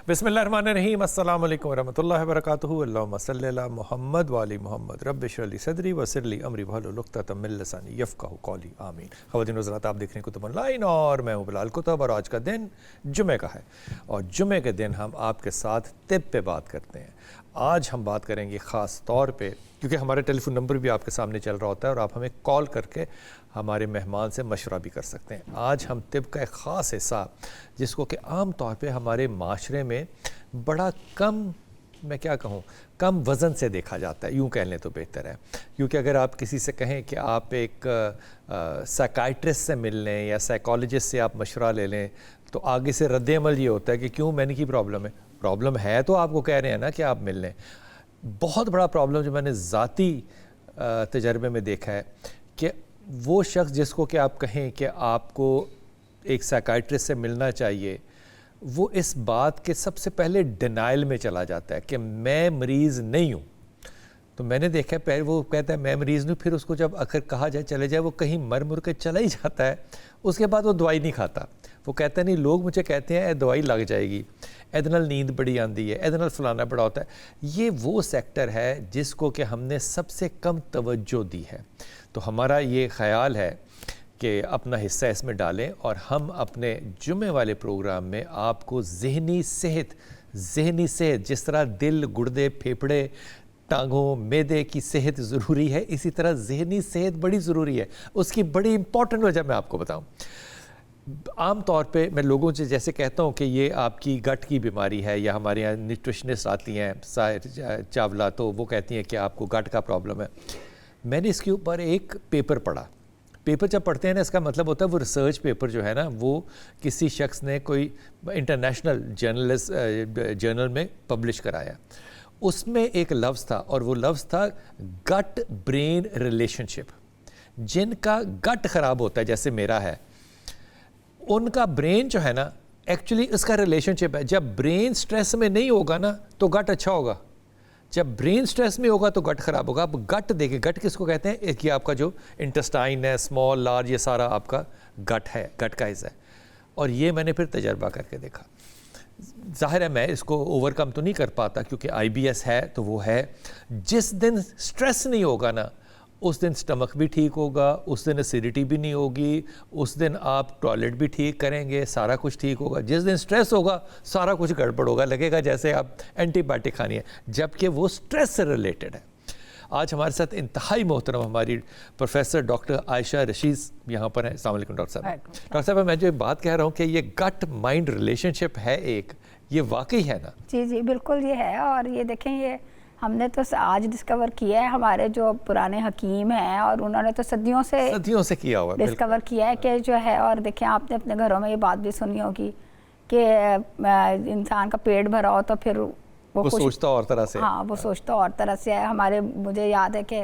बिस्मिल्लाहिर्रहमानिर्रहीम, अस्सलाम वालेकुम वरहमतुल्लाहि वबरकातुहू, अल्लाहुम्मा सल्लि अला मुहम्मद व आलि मुहम्मद, रब्बि इश्रह ली सदरी वयस्सिर ली अमरी वहलुल उक़दतम मिन लिसानी यफ़क़हू क़ौली, आमीन। ख़वातीन व हज़रात, आप देख रहे हैं कुतुब ऑनलाइन और मैं हूँ बिलाल कुतुब और आज का दिन जुमे का है और जुमे के दिन हम आपके साथ तिब पे बात करते हैं। आज हम बात करेंगे ख़ास तौर पे, क्योंकि हमारा टेलीफोन नंबर भी आपके सामने चल रहा होता है और आप हमें कॉल करके हमारे मेहमान से मशवरा भी कर सकते हैं। आज हम तिब का एक ख़ास हिस्सा, जिसको कि आम तौर पे हमारे माशरे में बड़ा कम, मैं क्या कहूँ, कम वज़न से देखा जाता है, यूँ कह लें तो बेहतर है। क्योंकि अगर आप किसी से कहें कि आप एक साइकाइट्रिस्ट से मिल लें या साइकोलॉजिस्ट से आप मशवरा ले लें, तो आगे से रद्द अमल ये होता है कि क्यों, मैंने की प्रॉब्लम है तो आपको कह रहे हैं ना कि आप मिल लें। बहुत बड़ा प्रॉब्लम जो मैंने ज़ाती तजर्बे में देखा है कि वो शख्स जिसको कि आप कहें कि आपको एक साइकाइट्रिस्ट से मिलना चाहिए, वो इस बात के सबसे पहले डिनाइल में चला जाता है कि मैं मरीज़ नहीं हूँ। तो मैंने देखा पहले वो कहता है मैं मरीज़ नहीं, फिर उसको जब आखिर कहा जाए चले जाए, वो कहीं मर मुर के चला ही जाता है। उसके बाद वो दवाई नहीं खाता। वो कहता है नहीं, लोग मुझे कहते हैं दवाई लग जाएगी, एद नाल नींद बड़ी आती है, एद नाल फलाना बड़ा होता है। ये वो सेक्टर है जिसको कि हमने सबसे कम तवज्जो दी है। तो हमारा ये ख़याल है कि अपना हिस्सा इसमें डालें और हम अपने जुमे वाले प्रोग्राम में आपको ज़हनी सेहत, जिस तरह दिल, गुर्दे, फेफड़े, टांगों, मैदे की सेहत ज़रूरी है, इसी तरह ज़हनी सेहत बड़ी ज़रूरी है। उसकी बड़ी इंपॉर्टेंट वजह मैं आपको बताऊं। आम तौर पे मैं लोगों से जैसे कहता हूँ कि ये आपकी गट की बीमारी है, या हमारे यहाँ न्यूट्रिशनिस्ट आती हैं चावला, तो वो कहती हैं कि आपको गट का प्रॉब्लम है। मैंने इसके ऊपर एक पेपर पढ़ा। पेपर जब पढ़ते हैं ना, इसका मतलब होता है वो रिसर्च पेपर जो है ना, वो किसी शख्स ने कोई इंटरनेशनल जर्नल में पब्लिश कराया। उसमें एक लफ्ज़ था और वो लफ्ज़ था गट ब्रेन रिलेशनशिप। जिनका गट ख़राब होता है, जैसे मेरा है, उनका ब्रेन जो है ना, एक्चुअली इसका रिलेशनशिप है। जब ब्रेन स्ट्रेस में नहीं होगा ना तो गट अच्छा होगा, जब ब्रेन स्ट्रेस में होगा तो गट ख़राब होगा। आप गट देखें, गट किसको कहते हैं? एक ये आपका जो इंटेस्टाइन है, स्मॉल, लार्ज, ये सारा आपका गट है, गट का हिस्सा है। और ये मैंने फिर तजर्बा करके देखा। ज़ाहिर है मैं इसको ओवरकम तो नहीं कर पाता क्योंकि IBS है, तो वो है। जिस दिन स्ट्रेस नहीं होगा ना, उस दिन स्टमक भी ठीक होगा, उस दिन एसिडिटी भी नहीं होगी, उस दिन आप टॉयलेट भी ठीक करेंगे, सारा कुछ ठीक होगा। जिस दिन स्ट्रेस होगा सारा कुछ गड़बड़ होगा, लगेगा जैसे आप एंटीबायोटिक खानी है, जबकि वो स्ट्रेस से रिलेटेड है। आज हमारे साथ इंतहाई मोहतरम हमारी प्रोफेसर डॉक्टर आयशा रशीद यहाँ पर हैं। अस्सलाम वालेकुम डॉक्टर साहब। डॉक्टर साहब, मैं जो बात कह रहा हूँ कि ये गट माइंड रिलेशनशिप है एक, ये वाकई है ना? जी जी बिल्कुल ये है। और ये देखें, ये हमने तो आज डिस्कवर किया है, हमारे जो पुराने हकीम हैं और उन्होंने तो सदियों से किया हुआ डिस्कवर किया है कि जो है। और देखें, आपने अपने घरों में ये बात भी सुनी होगी कि इंसान का पेट भरा हो तो फिर वो सोचता और तरह से, हाँ, वो सोचता और तरह से है। मुझे याद है कि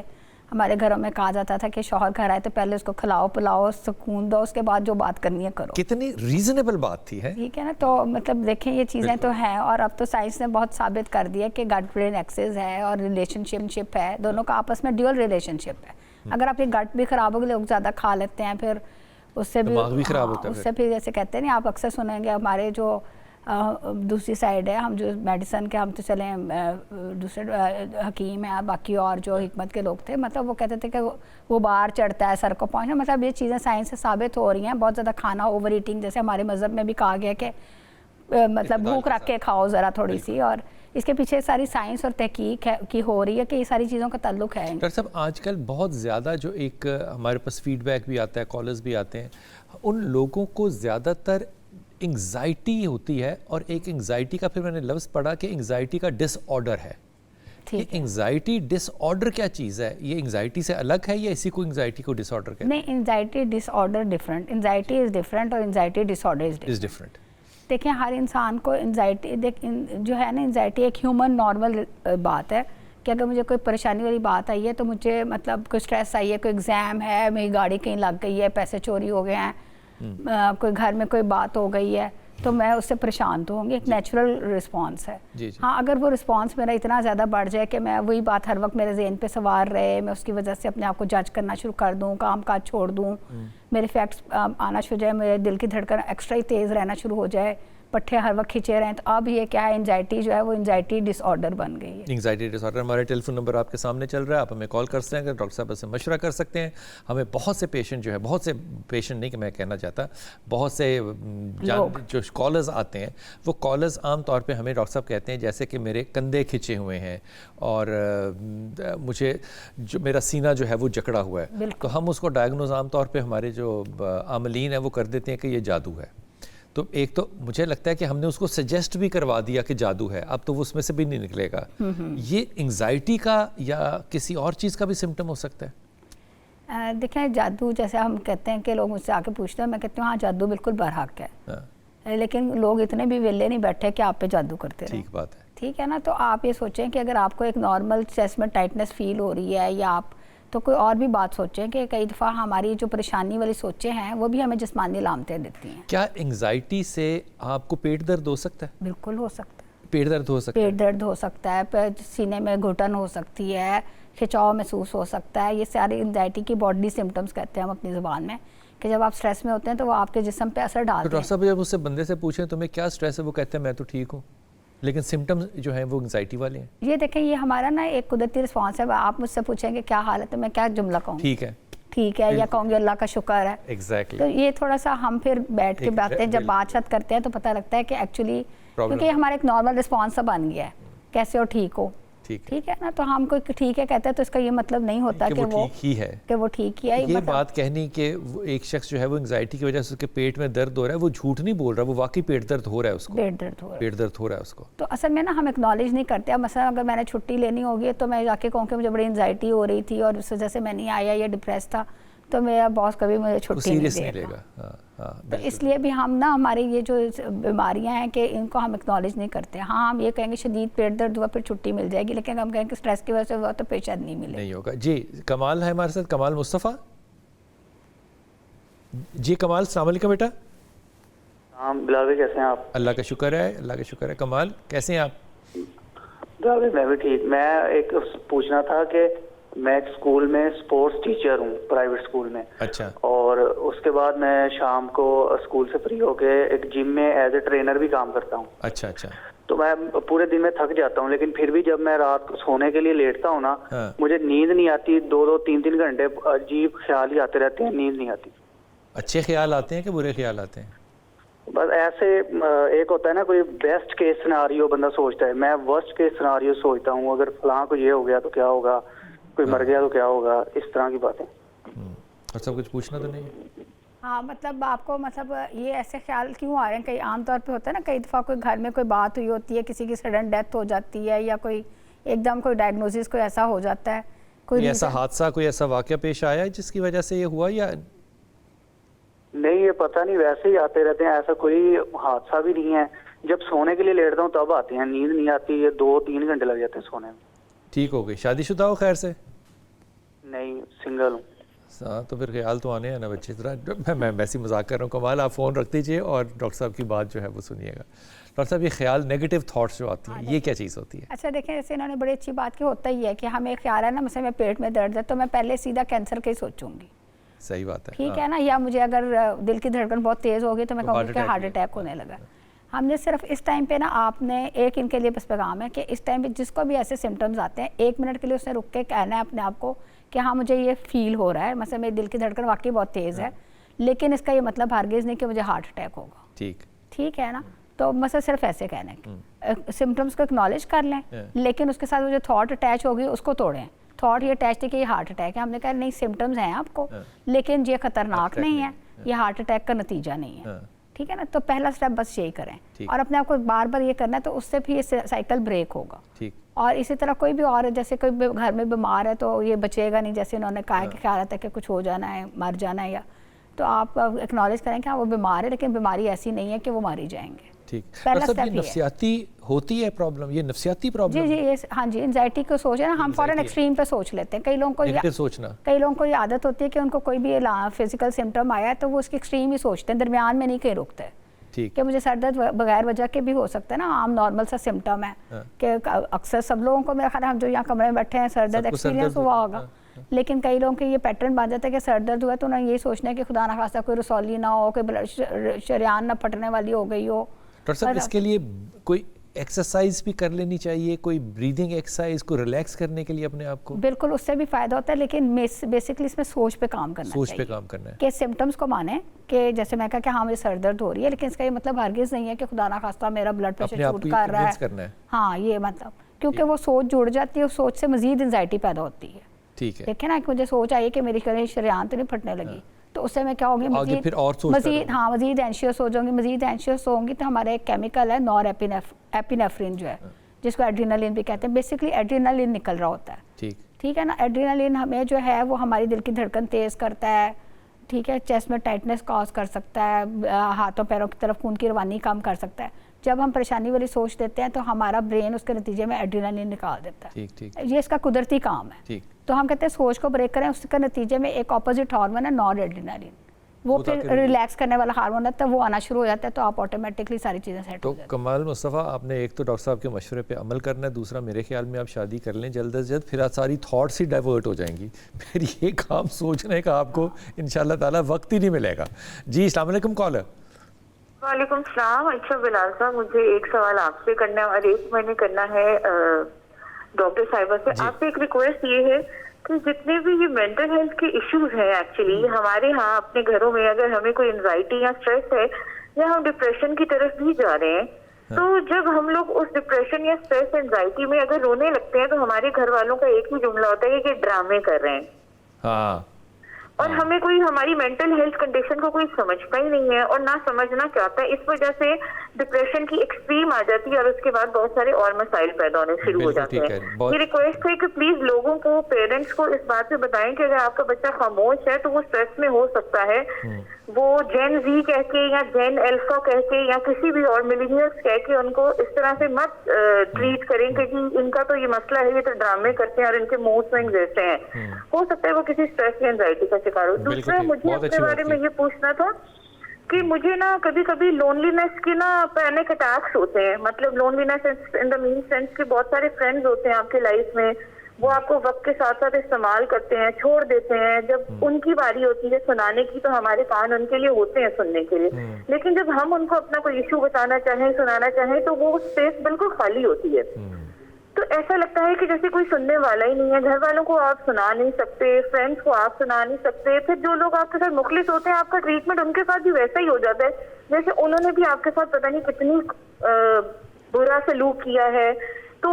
हमारे घरों में कहा जाता था कि शौहर घर आए तो पहले उसको खिलाओ पिलाओ, सुकून दो, उसके बाद जो बात करनी है करो। कितनी रीजनेबल बात थी है, ठीक है ना? तो मतलब देखें, ये चीज़ें तो हैं। और अब तो साइंस ने बहुत साबित कर दिया कि गट ब्रेन एक्सेस है और रिलेशनशिप है, दोनों का आपस में ड्यूअल रिलेशनशिप है। अगर आपकी गट भी खराब होगी, लोग ज़्यादा खा लेते हैं, फिर उससे भी खराब होता है। उससे फिर जैसे कहते हैं ना, आप अक्सर सुनेंगे हमारे जो दूसरी साइड है, हम जो मेडिसिन के, हम तो चले दूसरे हकीम हैं, बाकी और जो हिकमत के लोग थे, मतलब वो कहते थे कि वो बाहर चढ़ता है सर को पहुँचना। मतलब ये चीज़ें साइंस से साबित हो रही हैं। बहुत ज़्यादा खाना, ओवर ईटिंग, जैसे हमारे मज़हब में भी कहा गया कि मतलब भूख रख के खाओ ज़रा थोड़ी सी, और इसके पीछे सारी साइंस और तहकीक की हो रही है कि ये सारी चीज़ों का ताल्लुक है। डॉक्टर साहब, आजकल बहुत ज़्यादा जो एक हमारे पास फीडबैक भी आता है, कॉलर्स भी आते हैं, उन लोगों को ज़्यादातर एंग्जाइटी होती है। और एक एंग्जाइटी का फिर मैंने लफ्ज़ पढ़ा कि एंग्जाइटी का डिसऑर्डर है। ये एंग्जाइटी डिसऑर्डर क्या चीज़ है? ये एंग्जाइटी से अलग है या इसी को एंग्जाइटी को डिसऑर्डर कहते हैं? नहीं, anxiety disorder different, anxiety is different और एंग्जाइटी डिसऑर्डर इज़ डिफरेंट। देखिए, हर इंसान को एंग्जाइटी जो है ना, एंग्जाइटी एक ह्यूमन नॉर्मल बात है कि अगर मुझे कोई परेशानी वाली बात आई है, तो मुझे मतलब कोई स्ट्रेस आई है, कोई एग्ज़ाम है, मेरी गाड़ी कहीं लग गई है, पैसे चोरी हो गए हैं, कोई घर में कोई बात हो गई है, तो मैं उससे परेशान तो होंगी। एक नेचुरल रिस्पांस है। हाँ, अगर वो रिस्पांस मेरा इतना ज़्यादा बढ़ जाए कि मैं वही बात हर वक्त मेरे ज़हन पे सवार रहे, मैं उसकी वजह से अपने आप को जज करना शुरू कर दूँ, काम काज छोड़ दूँ, मेरे फैक्ट्स आना शुरू हो जाए, मेरे दिल की धड़कन एक्स्ट्रा ही तेज़ रहना शुरू हो जाए, पट्टे हर वक्त खिंचे रहें, तो अब ये क्या है, एंजाइटी जो है वो एंजाइटी डिसऑर्डर बन गई है। Anxiety disorder. हमारे टेलीफोन नंबर आपके सामने चल रहा है, आप हमें कॉल कर सकते हैं, अगर डॉक्टर साहब से मशवरा कर सकते हैं। हमें बहुत से पेशेंट जो है, बहुत से पेशेंट नहीं कि मैं कहना चाहता, बहुत से जो कॉलर्स आते हैं, वो कॉलर्स आम तौर पे हमें डॉक्टर साहब कहते हैं जैसे कि मेरे कंधे खिंचे हुए हैं और मुझे जो मेरा सीना जो है वो जकड़ा हुआ है, तो हम उसको डायग्नोज आम तौर पे हमारे जो आमलीन है वो कर देते हैं कि ये जादू है। तो एक तो मुझे लगता है कि हमने उसको सजेस्ट भी करवा दिया कि जादू है, अब तो वो उसमें से भी नहीं निकलेगा। ये एंग्जाइटी का या किसी और चीज़ का भी सिम्टम हो सकता है? देखें, जादू जैसे हम कहते हैं कि लोग मुझसे आके पूछते हैं, मैं कहती हूँ हाँ जादू बिल्कुल बरहक है। हाँ। लेकिन लोग इतने भी वेले नहीं बैठे कि आप पे जादू करते रहे। ठीक बात है। ठीक है ना, तो आप ये सोचें कि अगर आपको एक नॉर्मल चेस्ट में टाइटनेस फील हो रही है, या आप तो कोई और भी बात सोचें कि कई दफ़ा हमारी जो परेशानी वाली सोचें हैं वो भी हमें जिस्मानी अलामतें देती हैं। क्या एंग्जाइटी से आपको पेट दर्द हो सकता है? बिल्कुल हो सकता है। पेट दर्द हो सकता है? पेट दर्द हो सकता है, सीने में घुटन हो सकती है, खिंचाव महसूस हो सकता है। ये सारी एंग्जाइटी की बॉडी सिम्टम्स कहते हैं हम अपनी ज़ुबान में, कि जब आप स्ट्रेस में होते हैं तो वो आपके जिस्म पे असर डालते हैं। डॉक्टर साहब जब उससे बंदे से पूछें तुम्हें क्या स्ट्रेस है, वो कहते हैं मैं तो ठीक हूँ, लेकिन सिम्टम्स जो हैं वो एंग्जाइटी वाले हैं। ये देखें, ये हमारा ना एक कुदरती रिस्पॉन्स है। आप मुझसे पूछेंगे क्या हाल है, तो मैं क्या जुमला कहूँ, ठीक है, ठीक है, या कहूँगी अल्लाह का शुक्र है। एग्जैक्टली। तो ये थोड़ा सा हम फिर बैठ के बातें जब बात करते हैं तो पता लगता है कि एक्चुअली क्योंकि हमारा एक नॉर्मल रिस्पॉन्स बन गया है, कैसे हो, ठीक हो, ठीक है ना। तो हम कोई ठीक है कहते हैं तो इसका ये मतलब नहीं होता कि वो ठीक ही है, कि वो ठीक ही है। ये मतलब बात कहनी कि एक शख्स जो है वो एंग्जाइटी की वजह से उसके पेट में दर्द हो रहा है, वो झूठ नहीं बोल रहा, वो वाकई पेट दर्द हो रहा है उसको, पेट दर्द हो रहा है उसको। तो असल में ना हम एक्नॉलेज नहीं करते। अब मसलन अगर मैंने छुट्टी लेनी होगी तो मैं जाके कहूँ कि मुझे बड़ी एंग्जाइटी हो रही थी और उस वजह से मैं नहीं आया या डिप्रेस था, तो मेरा बॉस कभी मुझे छुट्टी नहीं देगा। तो इसलिए भी हम ना हमारी ये जो बीमारियां हैं कि इनको हम एक्नॉलेज नहीं करते। हाँ, हम ये कहेंगे शदीद पेट दर्द हुआ फिर छुट्टी मिल जाएगी, लेकिन हम कहेंगे स्ट्रेस की वजह से हुआ तो फिर शायद नहीं होगा। जी कमाल है हमारे साथ, कमाल मुस्तफ़ा। जी कमाल, अस्सलाम वालेकुम बेटा। हाँ बिलाल भाई, कैसे हैं आप? अल्लाह का शुक्र है, अल्लाह का शुक्र है। कमाल कैसे हैं आप? बिलाल भाई मैं भी ठीक। मैं एक पूछना था कि मैं एक स्कूल में स्पोर्ट्स टीचर हूँ, प्राइवेट स्कूल में। अच्छा। और उसके बाद मैं शाम को स्कूल से फ्री होके एक जिम में एज ए ट्रेनर भी काम करता हूँ। अच्छा अच्छा। तो मैं पूरे दिन में थक जाता हूँ, लेकिन फिर भी जब मैं रात को सोने के लिए लेटता हूँ ना, मुझे नींद नहीं आती। 2-2, 3-3 घंटे अजीब ख्याल ही आते रहते हैं, नींद नहीं आती। अच्छे ख्याल आते हैं कि बुरे ख्याल आते हैं? बस ऐसे एक होता है ना, कोई बेस्ट केस सिनारियो बंदा सोचता है, मैं वर्स्ट केस सिनारियो सोचता हूँ, अगर फलां को ये हो गया तो क्या होगा, कोई मर गया तो क्या होगा, इस तरह की बातें। और सब कुछ पूछना तो नहीं? हाँ, मतलब आपको मतलब ये ऐसे ख्याल क्यों आ रहे हैं? कई आमतौर पे होता है ना, कई दफ़ा कोई घर में कोई बात हुई होती है, किसी की सडन डेथ हो जाती है, या कोई एकदम कोई डायग्नोसिस कोई ऐसा हो जाता है, कोई ऐसा हादसा, कोई ऐसा वाक़या पेश आया है जिसकी वजह से ये हुआ? या नहीं, ये पता नहीं, वैसे ही आते रहते हैं, ऐसा कोई हादसा भी नहीं है। जब सोने के लिए लेटता हूँ तब आते हैं, नींद नहीं आती है, 2-3 घंटे लग जाते हैं सोने में। ठीक हो गई? शादीशुदा हो खैर से? नहीं, सिंगल हूँ। हाँ, तो फिर ख्याल तो आने हैं ना बच्चे। तरह मैं वैसे मजाक कर रहा हूँ। कमाल, आप फ़ोन रख दीजिए और डॉक्टर साहब की बात जो है वो सुनिएगा। डॉक्टर साहब, ये ख्याल नेगेटिव थॉट्स जो आती हैं, ये क्या चीज़ होती है? अच्छा देखें, जैसे इन्होंने बड़ी अच्छी बात की, होता ही है कि हमें ख्याल है ना, मुझसे में पेट में दर्द है तो मैं पहले सीधा कैंसर का ही सोचूंगी। सही बात है, ठीक है ना। या मुझे अगर दिल की धड़कन बहुत तेज़ होगी तो मैं कहूँगी कि हार्ट अटैक होने लगा। हमने सिर्फ इस टाइम पे ना, आपने एक इनके लिए बस पैगाम है कि इस टाइम पे जिसको भी ऐसे सिम्टम्स आते हैं, 1 मिनट के लिए उसने रुक के कहना है अपने आप को कि हाँ मुझे ये फील हो रहा है, मतलब मेरे दिल की धड़कन वाकई बहुत तेज़ है, लेकिन इसका ये मतलब हरगिज़ नहीं कि मुझे हार्ट अटैक होगा। ठीक है ना। तो मतलब सिर्फ ऐसे कहना है, सिम्टम्स को एक्नॉलेज कर लें, लेकिन उसके साथ वो जो थॉट अटैच होगी उसको तोड़ें। थॉट ये अटैच थी कि ये हार्ट अटैक है, हमने कहा नहीं, सिम्टम्स हैं आपको, लेकिन ये खतरनाक नहीं है, ये हार्ट अटैक का नतीजा नहीं है। ठीक है ना। तो पहला स्टेप बस यही करें और अपने आप को बार बार ये करना है, तो उससे भी ये साइकिल ब्रेक होगा। और इसी तरह कोई भी और, जैसे कोई घर में बीमार है तो ये बचेगा नहीं, जैसे इन्होंने कहा कि ख्याल आता है कि कुछ हो जाना है, मर जाना है, या तो आप एक्नॉलेज करें कि हाँ वो बीमार है, लेकिन बीमारी ऐसी नहीं है कि वो मारी जाएंगे। ठीक। पहला स्टेप ये नफ्सियाती होती है प्रॉब्लम, ये नफ्सियाती प्रॉब्लम। जी ये हाँ जी, एंजाइटी को सोचे ना, हम फॉरन एक्सट्रीम पे सोच लेते हैं। कई लोगों को ये आदत होती है कि उनको कोई भी फिजिकल सिम्टम आया है तो वो उसकी एक्सट्रीम ही सोचते हैं, दरमियान में नहीं कहीं रुकते। कि मुझे सर दर्द बगैर वजह के भी हो सकता है ना, आम नॉर्मल सा सिम्टम है कि अक्सर सब लोगों को, मेरा ख्याल है हम जो यहाँ कमरे में बैठे हैं सर दर्द एक्सपीरियंस हुआ होगा, लेकिन कई लोगों के ये पैटर्न बन जाता है कि सर दर्द हुआ तो उन्हें ये सोचना है कि खुदा ना खास्ता कोई रसौली ना हो, कोई ब्लड शरियान ना फटने वाली हो गई हो, डॉक्टर साहब इसके लिए कोई एक्सरसाइज भी कर लेनी चाहिए, कोई ब्रीदिंग एक्सरसाइज को रिलैक्स करने के लिए अपने आप को? बिल्कुल, उससे भी फ़ायदा होता है, लेकिन बेसिकली इसमें सोच पे काम करना चाहिए। सोच पे काम करना है कि सिम्टम्स को माने कि जैसे मैं कहा कि हाँ मुझे सर दर्द हो रही है, लेकिन इसका ये मतलब हरगिज़ नहीं है कि खुदा ना खास्ता मेरा ब्लड प्रेशर शूट कर रहा है। हाँ, ये मतलब क्योंकि वो सोच जुड़ जाती है, उस सोच से मजीद एंजाइटी पैदा होती है। ठीक है, देखे ना, मुझे सोच आई कि मेरी कहीं शरीयान तो नहीं फटने लगी, तो उससे मैं क्या होगी मजीद एंशियस हो जाऊंगी, मजीद एंशियस होंगी तो हमारा एक केमिकल है नॉर एपिनेफ्रिन जो है, जिसको एड्रेनालिन भी कहते हैं। बेसिकली एड्रेनालिन निकल रहा होता है, ठीक है ना। एड्रेनालिन हमें जो है वो हमारी दिल की धड़कन तेज़ करता है, ठीक है, चेस्ट में टाइटनेस कॉज कर सकता है, हाथों पैरों की तरफ खून की रवानी कम कर सकता है। जब हम परेशानी वाली सोच देते हैं तो हमारा ब्रेन उसके नतीजे में एड्रेनालिन निकाल देता है। ये इसका कुदरती काम है। तो हम कहते हैं सोच को ब्रेक करें, उसके नतीजे में एक ऑपोजिट हार्मोन है नॉर एड्रेनालिन, वो फिर रिलैक्स करने वाला हार्मोन है, तो वो आना शुरू हो जाता है, तो आप ऑटोमेटिकली सारी चीज़ें सेट हो जाती हैं। तो कमाल मुस्तफ़ा, आपने एक तो डॉक्टर साहब के मशवरे पे अमल करना है, दूसरा मेरे ख्याल में आप शादी कर लें जल्द से जल्द, फिर आप सारी थॉट्स ही डाइवर्ट हो जाएंगी, फिर ये काम सोचने का आपको इंशाल्लाह ताला वक्त ही नहीं मिलेगा। जी अस्सलाम वालेकुम कॉलर। वालेकुम सलाम। अच्छा बिलाल साहब, मुझे एक सवाल आपसे करना है और एक मैंने करना है डॉक्टर साहिबा से। आपसे एक रिक्वेस्ट ये है कि जितने भी ये मेंटल हेल्थ के इश्यूज हैं एक्चुअली हमारे यहाँ अपने घरों में, अगर हमें कोई एंजाइटी या स्ट्रेस है या हम डिप्रेशन की तरफ भी जा रहे हैं, तो जब हम लोग उस डिप्रेशन या स्ट्रेस एंजाइटी में अगर रोने लगते हैं तो हमारे घर वालों का एक ही जुमला होता है कि ड्रामे कर रहे हैं। हाँ। और हमें कोई हमारी मेंटल हेल्थ कंडीशन को कोई समझता ही नहीं है और ना समझना चाहता है। इस वजह से डिप्रेशन की एक्सट्रीम आ जाती है और उसके बाद बहुत सारे और मसाइल पैदा होने शुरू हो जाते हैं। ये रिक्वेस्ट है कि प्लीज लोगों को, पेरेंट्स को इस बात पे बताएं कि अगर आपका बच्चा खामोश है तो वो स्ट्रेस में हो सकता है। वो जेन जी कह के या जेन अल्फा कह के या किसी भी और मिलेनियल्स कह के उनको इस तरह से मत ट्रीट करें कि इनका तो ये मसला है, ये तो ड्रामे करते हैं और इनके मूड स्विंग्स रहते हैं। हो सकता है वो किसी स्ट्रेस या एंजाइटी का शिकार हो। दूसरा मुझे अपने बारे में ये पूछना था कि मुझे ना कभी कभी लोनलीनेस के ना पैनिक अटैक्स होते हैं। मतलब loneliness in the mean sense कि बहुत सारे फ्रेंड्स होते हैं आपके लाइफ में, वो आपको वक्त के साथ साथ इस्तेमाल करते हैं, छोड़ देते हैं। जब उनकी बारी होती है सुनाने की तो हमारे कान उनके लिए होते हैं सुनने के लिए, लेकिन जब हम उनको अपना कोई इशू बताना चाहें, सुनाना चाहें, तो वो स्पेस बिल्कुल खाली होती है। तो ऐसा लगता है कि जैसे कोई सुनने वाला ही नहीं है। घर वालों को आप सुना नहीं सकते, फ्रेंड्स को आप सुना नहीं सकते, फिर जो लोग आपके साथ मुखलिस होते हैं आपका ट्रीटमेंट उनके साथ भी वैसा ही हो जाता है जैसे उन्होंने भी आपके साथ पता नहीं कितनी बुरा सलूक किया है। तो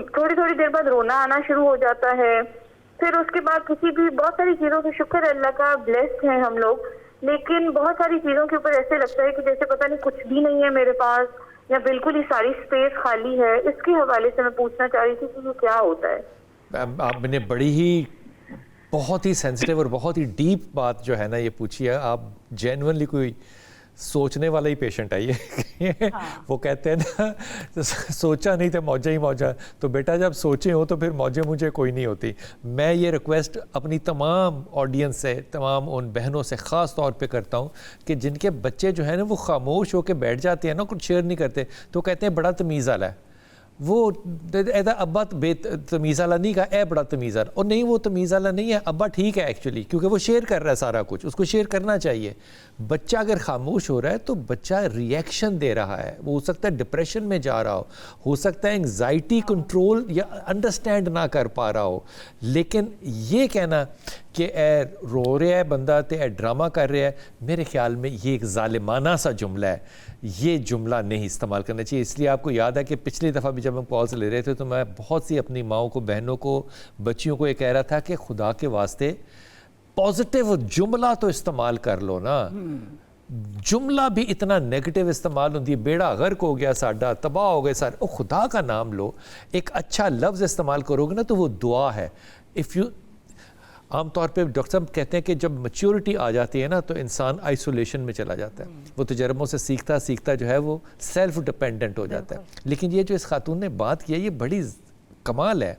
थोड़ी थोड़ी देर बाद रोना आना शुरू हो जाता है। फिर उसके बाद किसी भी, बहुत सारी चीज़ों से, शुक्र अल्लाह का, ब्लेस्ड हैं हम लोग, लेकिन बहुत सारी चीज़ों के ऊपर ऐसे लगता है कि जैसे पता नहीं कुछ भी नहीं है मेरे पास या बिल्कुल ही सारी स्पेस खाली है। इसके हवाले से मैं पूछना चाह रही थी कि ये क्या होता है। आपने बड़ी ही बहुत ही सेंसिटिव और बहुत ही डीप बात जो है ना ये पूछी है। आप जेन्युइनली कोई सोचने वाला ही पेशेंट है ये। हाँ। वो कहते हैं ना सोचा नहीं तो मौजा ही मौजा, तो बेटा जब सोचे हो तो फिर मौजे मुझे कोई नहीं होती। मैं ये रिक्वेस्ट अपनी तमाम ऑडियंस से, तमाम उन बहनों से ख़ास तौर पे करता हूँ कि जिनके बच्चे जो है ना वो खामोश होकर बैठ जाते हैं ना, कुछ शेयर नहीं करते, तो कहते हैं बड़ा तमीज़ वाला है वो, ऐसा अब्बा तमीज़ वाला नहीं कहा, ए बड़ा तमीज़ वाला, और नहीं वो तमीज़ वाला नहीं है, अब्बा ठीक है एक्चुअली, क्योंकि वो शेयर कर रहा है सारा कुछ, उसको शेयर करना चाहिए। बच्चा अगर खामोश हो रहा है तो बच्चा रिएक्शन दे रहा है, वो हो सकता है डिप्रेशन में जा रहा हो सकता है एंग्जाइटी कंट्रोल या अंडरस्टैंड ना कर पा रहा हो। लेकिन ये कहना कि ए रो रहा है बंदा तो ए ड्रामा कर रहा है, मेरे ख्याल में ये एक ज़ालिमाना सा जुमला है, ये जुमला नहीं इस्तेमाल करना चाहिए। इसलिए आपको याद है कि पिछली दफ़ा भी जब हम कॉल्स ले रहे थे तो मैं बहुत सी अपनी माओं को, बहनों को, बच्चियों को ये कह रहा था कि खुदा के वास्ते पॉजिटिव जुमला तो इस्तेमाल कर लो ना। जुमला भी इतना नेगेटिव इस्तेमाल होती है, बेड़ा गर्क हो गया साडा, तबाह हो गए सारे, ओ खुदा का नाम लो, एक अच्छा लफ्ज़ इस्तेमाल करोगे ना तो वो दुआ है। इफ़ यू, आमतौर पे डॉक्टर साहब कहते हैं कि जब मैच्योरिटी आ जाती है ना तो इंसान आइसोलेशन में चला जाता है, वो तजर्बों से सीखता सीखता जो है वो सेल्फ डिपेंडेंट हो जाता है। लेकिन ये जो इस खातून ने बात की है ये बड़ी कमाल है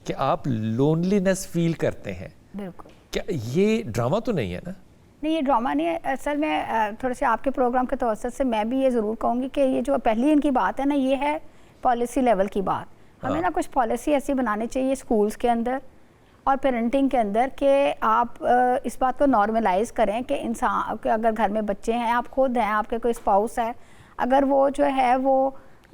कि आप लोनलीनेस फील करते हैं। बिल्कुल, क्या ये ड्रामा तो नहीं है ना? नहीं, ये ड्रामा नहीं है। असल में थोड़े से आपके प्रोग्राम के तवज्जुह से मैं भी ये ज़रूर कहूँगी कि ये जो पहली इनकी बात है ना, ये है पॉलिसी लेवल की बात। हमें ना कुछ पॉलिसी ऐसी बनानी चाहिए स्कूल्स के अंदर और पेरेंटिंग के अंदर कि आप इस बात को नॉर्मलाइज करें कि इंसान के अगर घर में बच्चे हैं, आप खुद हैं, आपके कोई स्पाउस है, अगर वो जो है वो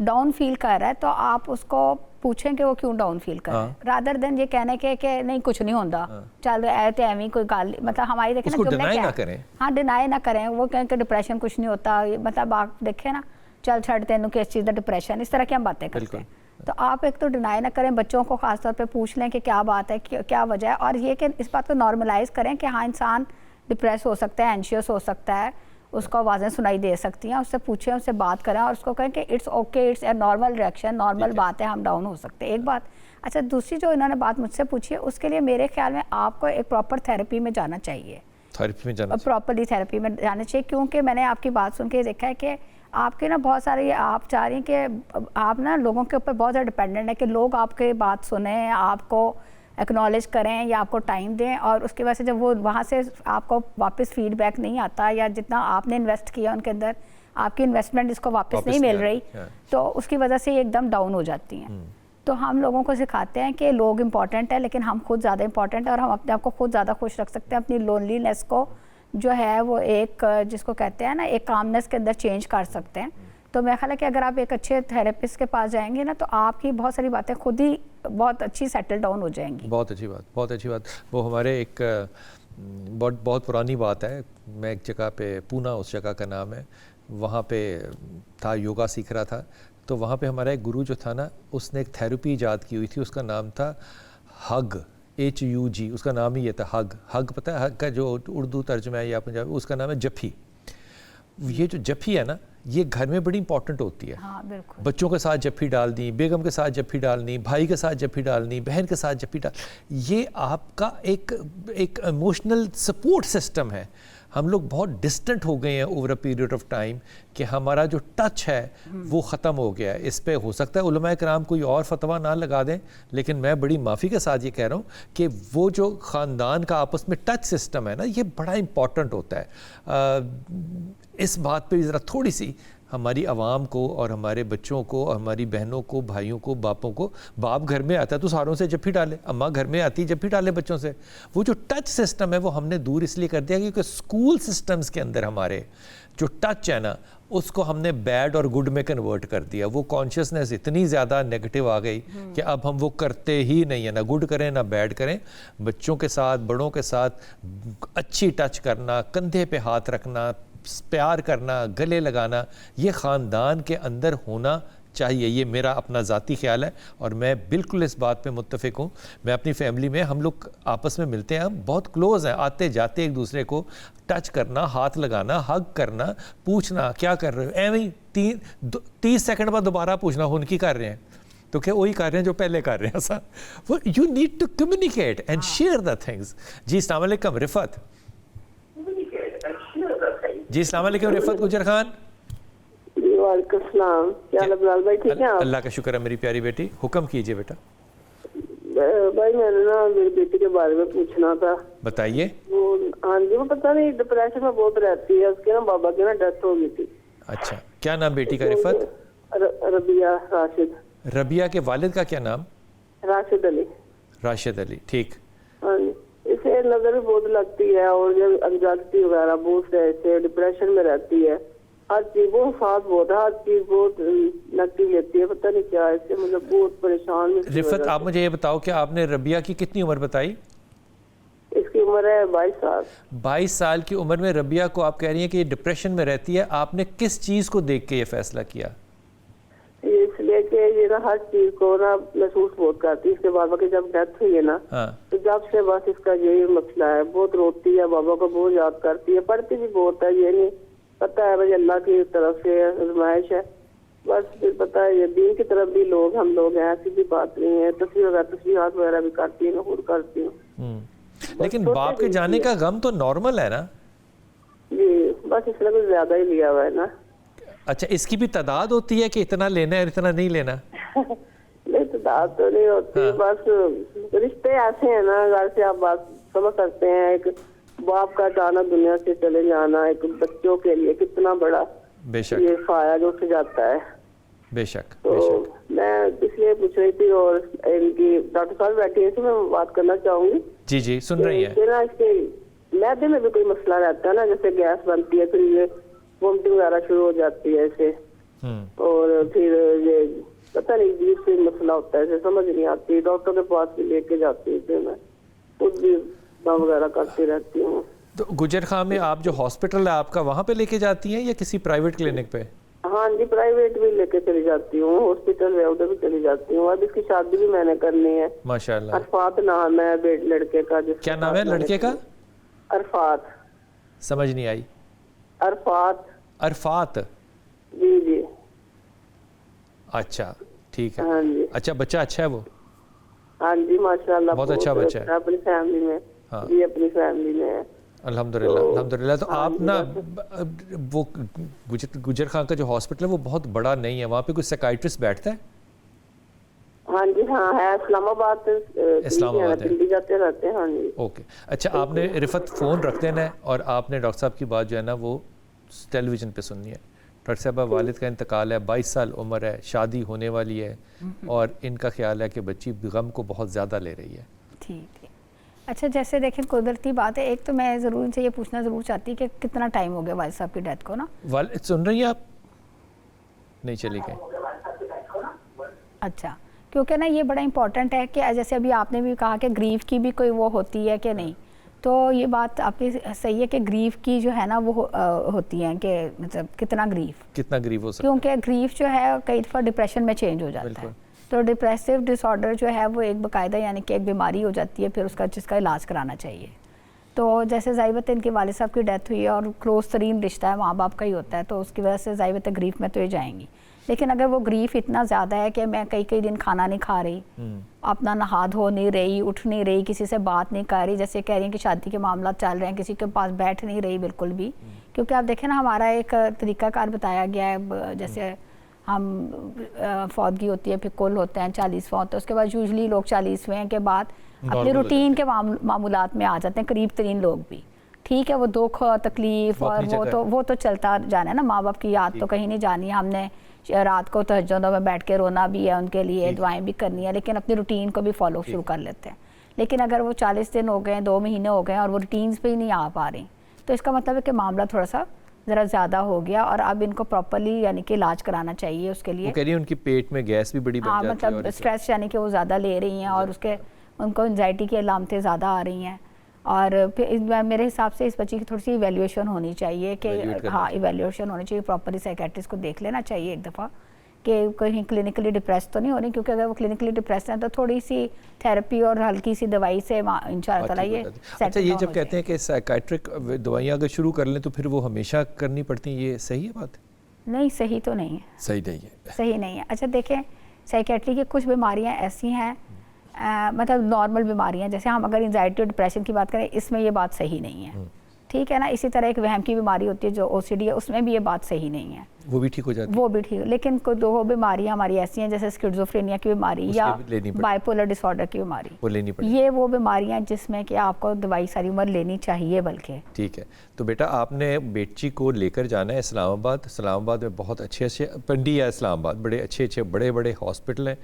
डाउन फील कर रहा है तो आप उसको पूछें कि वो क्यों डाउन फील कर रहा है, रादर देन ये कहने के कि नहीं कुछ नहीं होता, चल ऐ तो एवं कोई गाल, मतलब हमारी देखें ना जुमले क्या, हाँ डिनाई ना करें, वो कहें कि डिप्रेशन कुछ नहीं होता, मतलब आप देखें ना चल छड़ तेनू किस चीज़ का डिप्रेशन, इस तरह की हम बातें करते हैं। तो आप एक तो डिनाई ना करें, बच्चों को खासतौर पे पूछ लें कि क्या बात है, क्या वजह है, और ये कि इस बात को नॉर्मलाइज करें कि हाँ इंसान डिप्रेस हो सकता है, एंशियस हो सकता है, उसको आवाज़ें सुनाई दे सकती हैं, उससे पूछें, उससे बात करें और उसको कहें कि it's okay, it's a normal reaction, normal बात है, हम डाउन हो सकते हैं। एक बात। अच्छा, दूसरी जो इन्होंने बात मुझसे पूछी है उसके लिए मेरे ख्याल में आपको एक प्रॉपर थेरेपी में जाना चाहिए, थेरेपी में जाना, प्रॉपरली थेरेपी में जाना चाहिए, क्योंकि मैंने आपकी बात सुन के देखा है कि आपके ना बहुत सारे, आप चाह रही हैं कि आप ना लोगों के ऊपर बहुत ज़्यादा डिपेंडेंट है कि लोग आपके बात सुने, आपको एक्नॉलेज करें या आपको टाइम दें, और उसकी वजह से जब वो वहाँ से आपको वापस फीडबैक नहीं आता या जितना आपने इन्वेस्ट किया उनके अंदर आपकी इन्वेस्टमेंट इसको वापस नहीं मिल रही, तो उसकी वजह से ये एकदम डाउन हो जाती हैं। तो हम लोगों को सिखाते हैं कि लोग इम्पॉर्टेंट है लेकिन हम खुद ज़्यादा इम्पॉर्टेंट है, और हम अपने आप को खुद ज़्यादा खुश रख सकते हैं, अपनी लोनलीनेस को जो है वो एक जिसको कहते हैं ना एक कामनेस के अंदर चेंज कर सकते हैं। तो मेरा ख्याल है कि अगर आप एक अच्छे थेरेपिस्ट के पास जाएंगे ना तो आपकी बहुत सारी बातें खुद ही बहुत अच्छी सेटल डाउन हो जाएंगी। बहुत अच्छी बात, बहुत अच्छी बात। वो हमारे एक बहुत पुरानी बात है, मैं एक जगह पे, पूना उस जगह का नाम है, वहाँ पे था, योगा सीख रहा था, तो वहाँ पे हमारा एक गुरु जो था ना, उसने एक थेरेपी ईजाद की हुई थी, उसका नाम था हग, HUG, उसका नाम ही ये था, हग। हग पता है हग का जो उर्दू तर्जुमा है या पंजाबी, उसका नाम है जफ़ी। ये जो जफ़ी है ना, ये घर में बड़ी इंपॉर्टेंट होती है। हाँ, बिल्कुल। बच्चों के साथ जफ़ी डालनी, बेगम के साथ जफ़ी डालनी, भाई के साथ जफ़ी डालनी, बहन के साथ जफ़ी डाल, ये आपका एक इमोशनल सपोर्ट सिस्टम है। हम लोग बहुत डिस्टेंट हो गए हैं over a period of time कि हमारा जो टच है वो ख़त्म हो गया है। इस पे हो सकता है उलमा कराम कोई और फतवा ना लगा दें, लेकिन मैं बड़ी माफ़ी के साथ ये कह रहा हूँ कि वो जो ख़ानदान का आपस में टच सिस्टम है ना, ये बड़ा इम्पॉर्टेंट होता है। इस बात पे ज़रा थोड़ी सी हमारी आवाम को और हमारे बच्चों को और हमारी बहनों को, भाइयों को, बापों को, बाप घर में आता है तो सारों से जफ़ी डाले, अम्मा घर में आती जफ़ी डाले बच्चों से। वो जो टच सिस्टम है वो हमने दूर इसलिए कर दिया क्योंकि स्कूल सिस्टम्स के अंदर हमारे जो टच है ना, उसको हमने बैड और गुड में कन्वर्ट कर दिया। वो कॉन्शियसनेस इतनी ज़्यादा नेगेटिव आ गई कि अब हम वो करते ही नहीं है, ना गुड करें ना बैड करें। बच्चों के साथ, बड़ों के साथ अच्छी टच करना, कंधे पे हाथ रखना, प्यार करना, गले लगाना, ये ख़ानदान के अंदर होना चाहिए। ये मेरा अपना ज़ाती ख्याल है और मैं बिल्कुल इस बात पे मुत्तफ़िक हूँ। मैं अपनी फैमिली में, हम लोग आपस में मिलते हैं, हम बहुत क्लोज़ हैं, आते जाते एक दूसरे को टच करना, हाथ लगाना, हग करना, पूछना क्या कर रहे हो, एवं 30 सेकंड बाद दोबारा पूछना हुन की कर रहे हैं, तो क्या वही कर रहे हैं जो पहले कर रहे हैं। ऐसा वो you need to communicate and share the things. जी अस्सलाम वालेकुम रिफ़त। जी अस्सलाम वालेकुम रिफ़त गुजर खान। वालेकुम सलाम, क्या हाल है बिलाल भाई, ठीक है आप? अल्लाह का शुक्र है मेरी प्यारी बेटी, हुक्म कीजिए बेटा। भाई मैंने ना मेरी बेटी के बारे में पूछना था। बताइए। वो हाँ जी, वो पता नहीं डिप्रेशन में बहुत रहती है, उसके ना बाबा की ना डेथ हो गई थी। अच्छा, क्या नाम बेटी का रिफ़त? रबिया राशिद। रबिया के वालिद का क्या नाम? राशिद अली। राशिद अली, ठीक। हाँ जी, इसे नजर भी बहुत लगती है और जब एंग्जाइटी वगैरह बहुत ऐसे डिप्रेशन में रहती है, हर चीज बहुत साथ बहुत है, हर चीज बहुत नेगेटिव लेती है, पता नहीं क्या इससे, मतलब बहुत परेशान। रिफ़त आप मुझे ये बताओ कि आपने रबिया की कितनी उम्र बताई? इसकी उम्र है 22 साल। 22 साल की उम्र में रबिया को आप कह रही हैं कि ये डिप्रेशन में रहती है। आपने किस चीज़ को देख के ये फैसला किया? इसलिए कि ये ना हर चीज को ना महसूस बहुत करती है। इसके बाबा की जब डेथ हुई है ना, तो जब से बस इसका यही मसला है, बहुत रोती है, बाबा को बहुत याद करती है, पढ़ती भी बहुत है, ये नहीं पता है भाई अल्लाह की तरफ से आजमाइश है, बस फिर पता है ये दीन की तरफ भी लोग, हम लोग हैं, ऐसी भी बात नहीं है। तस्वीरात वगैरह भी करती है, मैं खुद करती हूँ। लेकिन बाप के जाने का गम तो नॉर्मल है ना जी, बस इसलिए कुछ ज्यादा ही लिया हुआ है ना। अच्छा, इसकी भी तादाद होती है कि इतना लेना है इतना नहीं लेना? नहीं तादाद तो नहीं होती। हाँ। बस रिश्ते ऐसे हैं ना, घर से आप बात समझ सकते हैं, एक बाप का जाना, दुनिया से चले जाना, एक बच्चों के लिए कितना बड़ा बेशक ये फाया जो उठ जाता है। बेशक। तो बेशक। मैं इसलिए पूछ रही थी और इनकी डॉक्टर साहब बैठी है, मैं बात करना चाहूंगी। जी जी सुन रही है। ना इसके मैदे में भी कोई मसला रहता है ना, जैसे गैस बनती है, फिर ये वोमिटिंग वगैरह शुरू हो जाती है, ऐसे और फिर ये पता नहीं अजीब से मसला होता है, समझ नहीं आती। डॉक्टर के पास भी लेके जाती हूँ, मैं खुद भी दवा वगैरह करती रहती हूँ। तो गुजर खां में आप जो हॉस्पिटल है आपका, वहाँ पे लेके जाती हैं या किसी प्राइवेट क्लिनिक पे? हाँ जी, प्राइवेट भी लेके चली जाती हूँ, हॉस्पिटल है उधर भी चली जाती हूँ। अब इसकी शादी भी मैंने करनी है। माशाल्लाह। अरफात नाम है लड़के का। क्या नाम है लड़के का? अरफात। समझ नहीं आई। अरफात। अरफात। जी जी। अच्छा ठीक है। हाँ जी। अच्छा बच्चा अच्छा है वो? हाँ जी माशाल्लाह, बहुत अच्छा बच्चा है। अपनी फैमिली में। हाँ। जी अपनी फैमिली में है। अल्हम्दुलिल्लाह अल्हम्दुलिल्लाह। तो आप ना वो गुजर खां का जो हॉस्पिटल है वो बहुत बड़ा नहीं है, वहाँ पे कोई साइकियाट्रिस्ट बैठता है? हाँ जी हाँ है, इस्लामाबाद इस्लामाबाद है। दिल्ली जाते रहते हैं। हाँ जी। ओके अच्छा, आपने रिफत फ़ोन रख देना है और आपने डॉक्टर साहब की बात जो है ना वो टेलीविज़न पे सुननी है। डॉक्टर साहब वालिद का इंतकाल है, 22 साल उम्र है, शादी होने वाली है और इनका ख्याल है कि बच्ची गम को बहुत ज़्यादा ले रही है। ठीक है। अच्छा जैसे देखें कुदरती बात है, एक तो मैं ज़रूर इनसे ये पूछना ज़रूर चाहती कि कितना टाइम हो गया वालिद साहब की डेथ को ना? वालिद सुन रही हैं आप? नहीं चली गई। अच्छा, क्योंकि ना ये बड़ा इंपॉर्टेंट है कि जैसे अभी आपने भी कहा कि ग्रीफ की भी कोई वो होती है कि नहीं, तो ये बात आपकी सही है कि ग्रीफ की जो है ना वो होती है कि मतलब कितना ग्रीफ हो सकता है, क्योंकि ग्रीफ जो है कई दफ़ा डिप्रेशन में चेंज हो जाता है। तो डिप्रेसिव डिसऑर्डर जो है वो एक बाकायदा यानी कि एक बीमारी हो जाती है, फिर उसका जिसका इलाज कराना चाहिए। तो जैसे ज़ाहिबत इनके वालिद साहब की डेथ हुई है और क्लोज तरीन रिश्ता है, माँ बाप का ही होता है, तो उसकी वजह से ज़ाहिबत ग्रीफ में तो ये जाएंगी। लेकिन अगर वो ग्रीफ इतना ज़्यादा है कि मैं कई दिन खाना नहीं खा रही, अपना नहा धो नहीं रही, उठ नहीं रही, किसी से बात नहीं कर रही, जैसे कह रही हैं कि शादी के मामला चल रहे हैं, किसी के पास बैठ नहीं रही बिल्कुल भी, क्योंकि आप देखें ना हमारा एक तरीक़ाकार बताया गया है, जैसे हम फौतगी होती है, फिर कुल होते हैं 40 फौत, तो उसके बाद यूजली लोग 40वें के बाद अपने रूटीन के मामूलात में आ जाते हैं, करीब तरीन लोग भी। ठीक है, वो दुख और तकलीफ़ और वो तो चलता जाना है ना, माँ बाप की याद तो कहीं नहीं जानी है, हमने रात को तहज्जुद में बैठ के रोना भी है उनके लिए, दुआएं भी करनी है, लेकिन अपनी रूटीन को भी फॉलो शुरू कर लेते हैं। लेकिन अगर वो 40 दिन हो गए, 2 महीने हो गए और वो रूटीन्स पे ही नहीं आ पा रही, तो इसका मतलब है कि मामला थोड़ा सा ज़रा ज़्यादा हो गया और अब इनको प्रॉपर्ली यानी कि इलाज कराना चाहिए उसके लिए। वो कह रही है उनकी पेट में गैस भी बड़ी बढ़ जाती है, मतलब स्ट्रेस यानी कि वो ज़्यादा ले रही हैं और उसके उनको एंजाइटी की अलामतें ज़्यादा आ रही हैं। और फिर मेरे हिसाब से इस बच्ची की थोड़ी सी इवैल्यूएशन होनी चाहिए कि हाँ इवैल्यूएशन होनी चाहिए, प्रॉपरली साइकियाट्रिस्ट को देख लेना चाहिए एक दफ़ा कि कहीं क्लिनिकली डिप्रेस तो नहीं हो रही, क्योंकि अगर वो क्लिनिकली डिप्रेस हैं तो थोड़ी सी थेरेपी और हल्की सी दवाई से इंशाअल्लाह ताला ये अच्छा, ये जब कहते हैं कि साइकियाट्रिक दवाइयाँ अगर शुरू कर लें तो फिर वो हमेशा करनी पड़ती हैं, ये सही है बात? नहीं, सही तो नहीं है। सही नहीं है, सही नहीं है। अच्छा देखें, साइकियाट्री की कुछ बीमारियाँ ऐसी हैं मतलब नॉर्मल बीमारियाँ, जैसे हम अगर एंजाइटी और डिप्रेशन की बात करें, इसमें ये बात सही नहीं है, ठीक है ना। इसी तरह एक वहम की बीमारी होती है जो OCD है, उसमें भी ये बात सही नहीं है, वो भी ठीक हो जाती है, वो भी ठीक। लेकिन कोई 2 बीमारियाँ हमारी ऐसी हैं जैसे स्किज़ोफ्रेनिया की बीमारी या बाइपोलर डिसऑर्डर की बीमारी, वो लेनी पड़ेगी। ये वो बीमारियाँ जिसमें कि आपको दवाई सारी उम्र लेनी चाहिए बल्कि। ठीक है, तो बेटा आपने बेटी को लेकर जाना है इस्लामाबाद। इस्लामाबाद में बहुत अच्छे पिंडी है इस्लामाबाद, बड़े अच्छे बड़े हॉस्पिटल हैं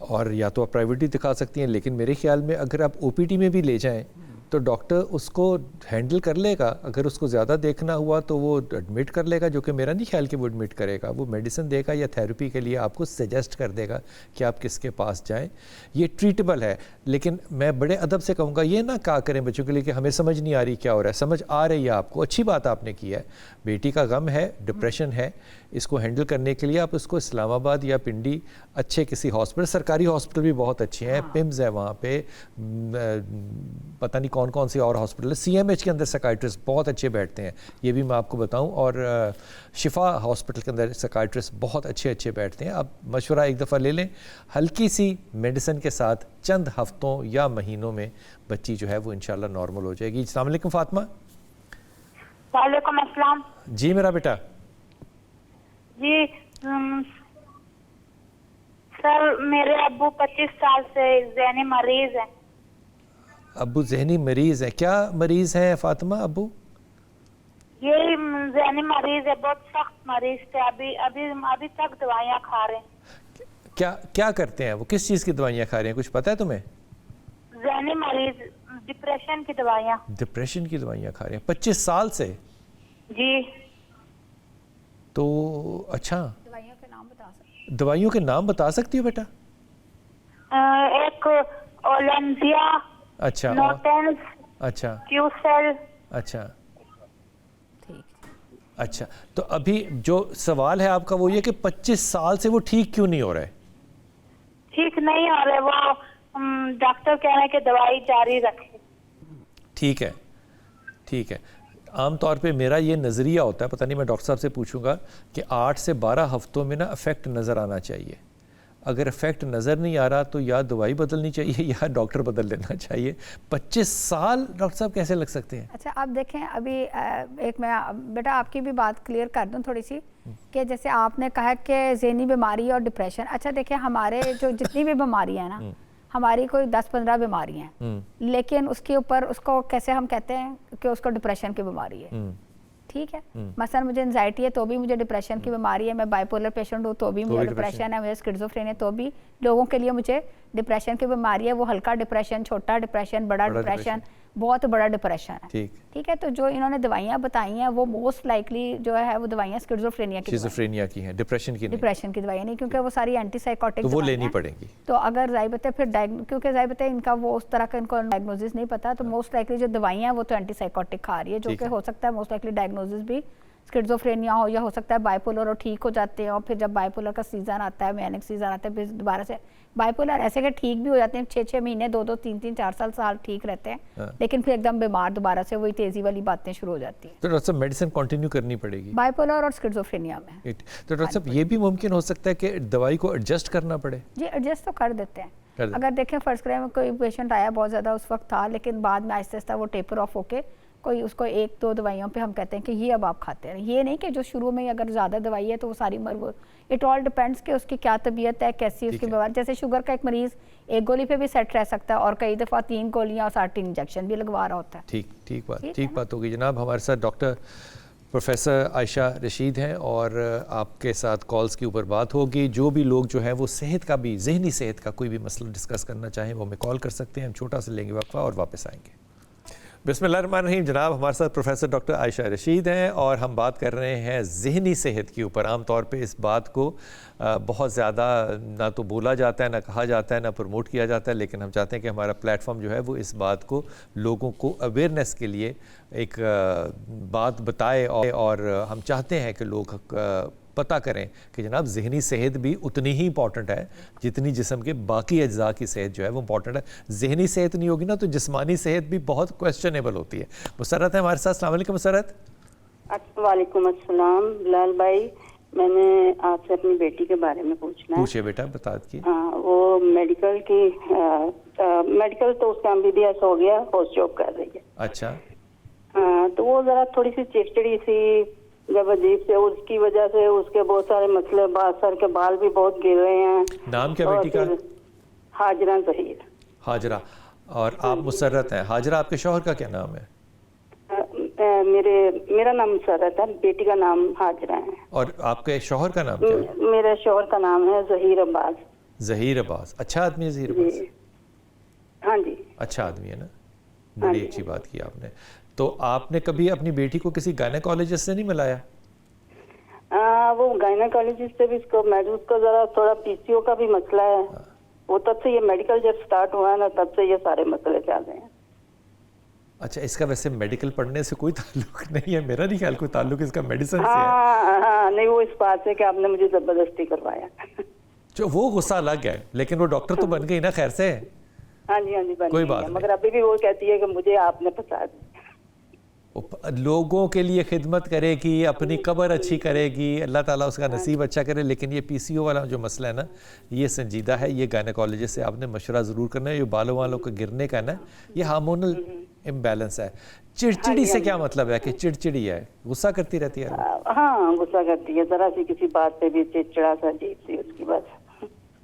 और या तो आप प्राइवेट ही दिखा सकती हैं, लेकिन मेरे ख्याल में अगर आप OPD में भी ले जाएं तो डॉक्टर उसको हैंडल कर लेगा। अगर उसको ज़्यादा देखना हुआ तो वो एडमिट कर लेगा, जो कि मेरा नहीं ख्याल कि वो एडमिट करेगा, वो मेडिसिन देगा या थेरेपी के लिए आपको सजेस्ट कर देगा कि आप किसके पास जाएं। ये ट्रीटेबल है, लेकिन मैं बड़े अदब से कहूँगा ये ना कहा करें बच्चों के लिए कि हमें समझ नहीं आ रही क्या हो रहा है। समझ आ रही है आपको, अच्छी बात आपने की है, बेटी का गम है, डिप्रेशन है, इसको हैंडल करने के लिए आप उसको इस्लामाबाद या पिंडी अच्छे किसी हॉस्पिटल, सरकारी हॉस्पिटल भी बहुत अच्छे हैं, पिम्स है वहाँ पे, पता नहीं कौन कौन सी और हॉस्पिटल है, CMH के अंदर साइकियाट्रिस्ट बहुत अच्छे बैठते हैं, ये भी मैं आपको बताऊं, और शिफा हॉस्पिटल के अंदर साइकियाट्रिस्ट बहुत अच्छे बैठते हैं। आप मशवरा एक दफ़ा ले लें, हल्की सी मेडिसिन के साथ चंद हफ्तों या महीनों में बच्ची जो है वो इंशाल्लाह नॉर्मल हो जाएगी। अस्सलाम वालेकुम फातिमा। वालेकुम अस्सलाम। जी मेरा बेटा। जी सर, मेरे अब्बू 25 साल से ज़हनी मरीज हैं। अब्बू ज़हनी मरीज़ हैं? क्या मरीज़ हैं फातिमा अब्बू? ये ज़हनी मरीज है, बहुत सख्त मरीज थे, अभी तक दवाइयाँ खा रहे हैं। क्या करते हैं वो, किस चीज़ की दवाइयाँ खा रहे हैं, कुछ पता है तुम्हें? ज़हनी मरीज, डिप्रेशन की दवाइयाँ। डिप्रेशन की दवाइयाँ खा रहे हैं 25 साल से? जी। तो अच्छा, दवाइयाँ नाम बता सकते? दवाइयों के नाम बता सकती हो बेटा? एक ओलंजिया, अच्छा, नोटेंस, अच्छा, क्यूसेल। अच्छा, ठीक। अच्छा। तो अभी जो सवाल है आपका वो ये कि 25 साल से वो ठीक क्यों नहीं हो रहा है? ठीक नहीं हो रहे वो, डॉक्टर कह रहे हैं कि दवाई जारी रखें। ठीक है, ठीक है। आम तौर पे मेरा ये नज़रिया होता है, पता नहीं मैं डॉक्टर साहब से पूछूंगा, कि 8 से 12 हफ्तों में ना इफ़ेक्ट नज़र आना चाहिए। अगर इफ़ेक्ट नज़र नहीं आ रहा तो या दवाई बदलनी चाहिए या डॉक्टर बदल लेना चाहिए। 25 साल डॉक्टर साहब कैसे लग सकते हैं? अच्छा, आप देखें अभी एक मैं बेटा आपकी भी बात क्लियर कर दूं थोड़ी सी, कि जैसे आपने कहा कि ज़हनी बीमारी और डिप्रेशन। अच्छा देखिए, हमारे जो जितनी भी बीमारियां हैं ना, हमारी कोई 10-15 बीमारियां हैं, लेकिन उसके ऊपर उसको कैसे हम कहते हैं कि उसको डिप्रेशन की बीमारी है। ठीक है, मसलन मुझे एंजाइटी है तो भी मुझे डिप्रेशन की बीमारी है, मैं बाइपोलर पेशेंट हूँ तो भी मुझे डिप्रेशन है, मुझे स्किज़ोफ्रेनिया तो भी लोगों के लिए मुझे डिप्रेशन की बीमारी है। वो हल्का डिप्रेशन, छोटा डिप्रेशन, बड़ा डिप्रेशन, बहुत बड़ा डिप्रेशन है। ठीक है, तो जो इन्होंने दवाइयाँ बताई हैं वो मोस्ट लाइकली जो है वो दवाइयाँ स्किज़ोफ्रेनिया की हैं, डिप्रेशन की दवाइयाँ नहीं, क्योंकि वो सारी एंटीसाइकोटिक तो वो लेनी पड़ेगी। तो अगर ज़ाहिर है फिर क्योंकि ज़ाहिर है इनका वो उस तरह का इनको डायग्नोसिस नहीं पता, तो मोस्ट लाइकली जो दवाइयाँ हैं वो तो एंटीसाइकोटिक खा रही है, जो कि हो सकता है मोस्ट लाइकली डायग्नोसिस भी स्किज़ोफ्रेनिया हो, या हो सकता है बाइपोलर, और ठीक हो जाते हैं। और फिर जब बाइपोलर का सीज़न आता है, मैनिक सीज़न आता है, फिर दोबारा से बाइपोलर ऐसे के ठीक भी हो जाते हैं, 6-6 महीने, 2-2, 3-3, 4 साल ठीक रहते हैं, लेकिन फिर एकदम बीमार दोबारा से वही तेज़ी वाली बातें शुरू हो जाती हैं। तो डॉक्टर साहब मेडिसिन कंटिन्यू करनी पड़ेगी बाइपोलर और स्किज़ोफ्रेनिया में। तो डॉक्टर साहब ये भी मुमकिन हो सकता है कि दवाई को एडजस्ट करना पड़े? जी, एडजस्ट तो कर देते हैं। अगर देखें फर्स्ट क्राइम में कोई पेशेंट आया बहुत ज़्यादा उस वक्त था, लेकिन बाद में आहिस्ता आहिस्ता वो टेपर ऑफ होके कोई उसको 1-2 दवाइयों पे हम कहते हैं कि ये अब आप खाते हैं। ये नहीं कि जो शुरू में अगर ज़्यादा दवाई है तो वो सारी वो इट ऑल डिपेंड्स कि उसकी क्या तबीयत है, कैसी उसकी बीमारी। जैसे शुगर का एक मरीज़ एक गोली पे भी सेट रह सकता है और कई दफ़ा 3 गोलियाँ और 60 इंजेक्शन भी लगवा रहा होता है। ठीक बात होगी जनाब। हमारे साथ डॉक्टर प्रोफेसर आयशा रशीद हैं और आपके साथ कॉल्स के ऊपर बात होगी। जो भी लोग जो है वो सेहत का भी, जहनी सेहत का कोई भी मसला डिस्कस करना चाहें वो हमें कॉल कर सकते हैं। हम छोटा सा लेंगे वक्फा और वापस आएंगे। बिस्मिल्लाहिर्रहमानिर्रहीम। जनाब हमारे साथ प्रोफेसर डॉक्टर आयशा रशीद हैं और हम बात कर रहे हैं ज़हनी सेहत के ऊपर। आम तौर पे इस बात को बहुत ज़्यादा ना तो बोला जाता है, ना कहा जाता है, ना प्रमोट किया जाता है, लेकिन हम चाहते हैं कि हमारा प्लेटफॉर्म जो है वो इस बात को लोगों को अवेयरनेस के लिए एक बात बताए और हम चाहते हैं कि लोग पता करें कि जनाब ज़हनी सेहत भी उतनी ही इंपॉर्टेंट है जितनी जिस्म के बाकी अज्जा की सेहत जो है वो इंपॉर्टेंट है। ज़हनी सेहत नहीं होगी ना तो जिस्मानी सेहत भी बहुत क्वेश्चनेबल होती है। मुसर्रत है हमारे साथ। अस्सलाम वालेकुम मुसर्रत। वालेकुम अस्सलाम बिलाल भाई, मैंने आपसे अपनी बेटी के बारे में पूछना है। पूछिए बेटा, बता दी। वो मेडिकल तो उसका MBBS हो गया, पोस्ट जॉब कर रही है। अच्छा। तो वो जरा थोड़ी सी चिड़चिड़ी सी, जब अजीब से, उसकी वजह से उसके बहुत सारे मसले, सर के बाल भी बहुत गिर रहे हैं। नाम क्या बेटी का? हाजरा ज़हीर। हाजरा। और आप मुसर्रत हैं। हाजरा, आपके शौहर का क्या नाम है? मेरा नाम मुसर्रत है, बेटी का नाम हाजरा है। और आपके शौहर का नाम क्या है? मेरे शौहर का नाम है ज़हीर अब्बास। ज़हीर अब्बास। अच्छा आदमी है ज़हीर अब्बास? हाँ जी, अच्छा आदमी है ना, बड़ी अच्छी बात की आपने। तो आपने कभी अपनी बेटी को किसी गायनेकोलॉजिस्ट से नहीं मिलाया? वो गायनेकोलॉजिस्ट से भी उसको जरा थोड़ा PCO का भी मसला है। वो तब से ये मेडिकल जब स्टार्ट हुआ है ना तब से ये सारे मसले चल रहे हैं। अच्छा, इसका वैसे मेडिकल पढ़ने से कोई ताल्लुक नहीं है, मेरा नहीं ख्याल कोई ताल्लुक इसका मेडिसिन से है। हाँ, नहीं, वो इस बात से कि आपने मुझे जबरदस्ती करवाया। जो वो गुस्सा अलग है, लेकिन वो डॉक्टर तो बन गई ना खैर से। हाँ जी, कोई बात नहीं। मगर अभी भी वो कहती है कि मुझे आपने फंसा दिया। लोगों के लिए खिदमत करेगी, अपनी कब्र अच्छी करेगी, अल्लाह ताला उसका नसीब अच्छा करे। लेकिन ये PCO वाला जो मसला है ना, ये संजीदा है। ये गायनेकोलॉजिस्ट से आपने मशवरा ज़रूर करना है। ये बालों वालों का गिरने का ना, ये हार्मोनल इम्बैलेंस है। चिड़चिड़ी से क्या मतलब है कि चिड़चिड़ी है, गुस्सा करती रहती है? हाँ, गुस्सा करती है, जरा सी किसी बात पे भी चिड़चिड़ा सा अजीब सी उसकी। बस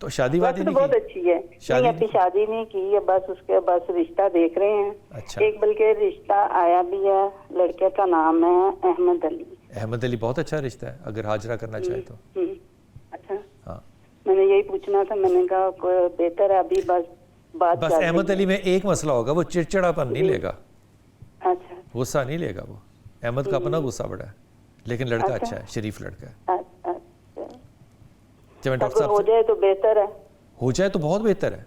तो शादी वादी तो बहुत अच्छी है। नहीं, अभी शादी नहीं की है, बस रिश्ता देख रहे हैं। अच्छा। एक बल्कि रिश्ता आया भी है, लड़के का नाम है अहमद अली। अहमद अली बहुत अच्छा रिश्ता है अगर हाजरा करना चाहे तो। अच्छा। हाँ, मैंने यही पूछना था, मैंने कहा बेहतर है अभी बस अहमद अली में एक मसला होगा, वो चिड़चिड़ापन नहीं लेगा। अच्छा। गुस्सा नहीं लेगा वो। अहमद का अपना गुस्सा बड़ा है, लेकिन लड़का अच्छा है, शरीफ लड़का है। जब डॉक्टर अगर साहब हो जाए तो बेहतर है। हो जाए तो बहुत बेहतर है,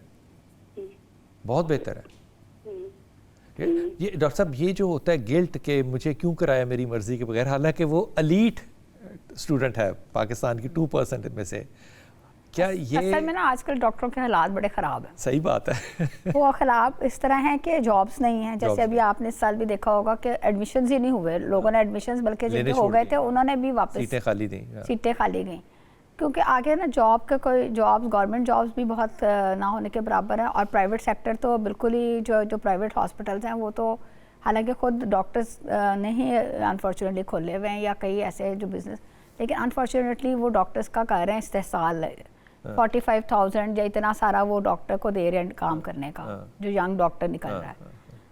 बहुत बेहतर है। ये डॉक्टर साहब ये जो होता है गिल्ट के मुझे क्यों कराया मेरी मर्जी के बगैर, हालांकि वो एलीट स्टूडेंट है पाकिस्तान की 2% इनमें से, क्या ये असल में ना आजकल डॉक्टरों के हालात बड़े ख़राब हैं। सही बात है। वो खिलाफ इस तरह हैं कि जॉब्स नहीं हैं, जैसे अभी आपने इस साल भी देखा होगा कि एडमिशन्स ही नहीं हुए, लोगों ने एडमिशन्स बल्कि जिनके हो गए थे उन्होंने भी वापस सीटें खाली दी। सीटें खाली गई, क्योंकि आगे ना जॉब का कोई जॉब्स गवर्नमेंट जॉब्स भी बहुत ना होने के बराबर है, और प्राइवेट सेक्टर तो बिल्कुल ही जो प्राइवेट हॉस्पिटल्स हैं वो तो हालांकि खुद डॉक्टर्स ने ही अनफॉर्चुनेटली खोले हुए हैं या कई ऐसे जो बिजनेस, लेकिन अनफॉर्चुनेटली वो डॉक्टर्स का कर रहे हैं इस्तेहसाल 45,000 या इतना सारा वो डॉक्टर को दे रहे हैं काम करने का, जो यंग डॉक्टर निकल रहा है।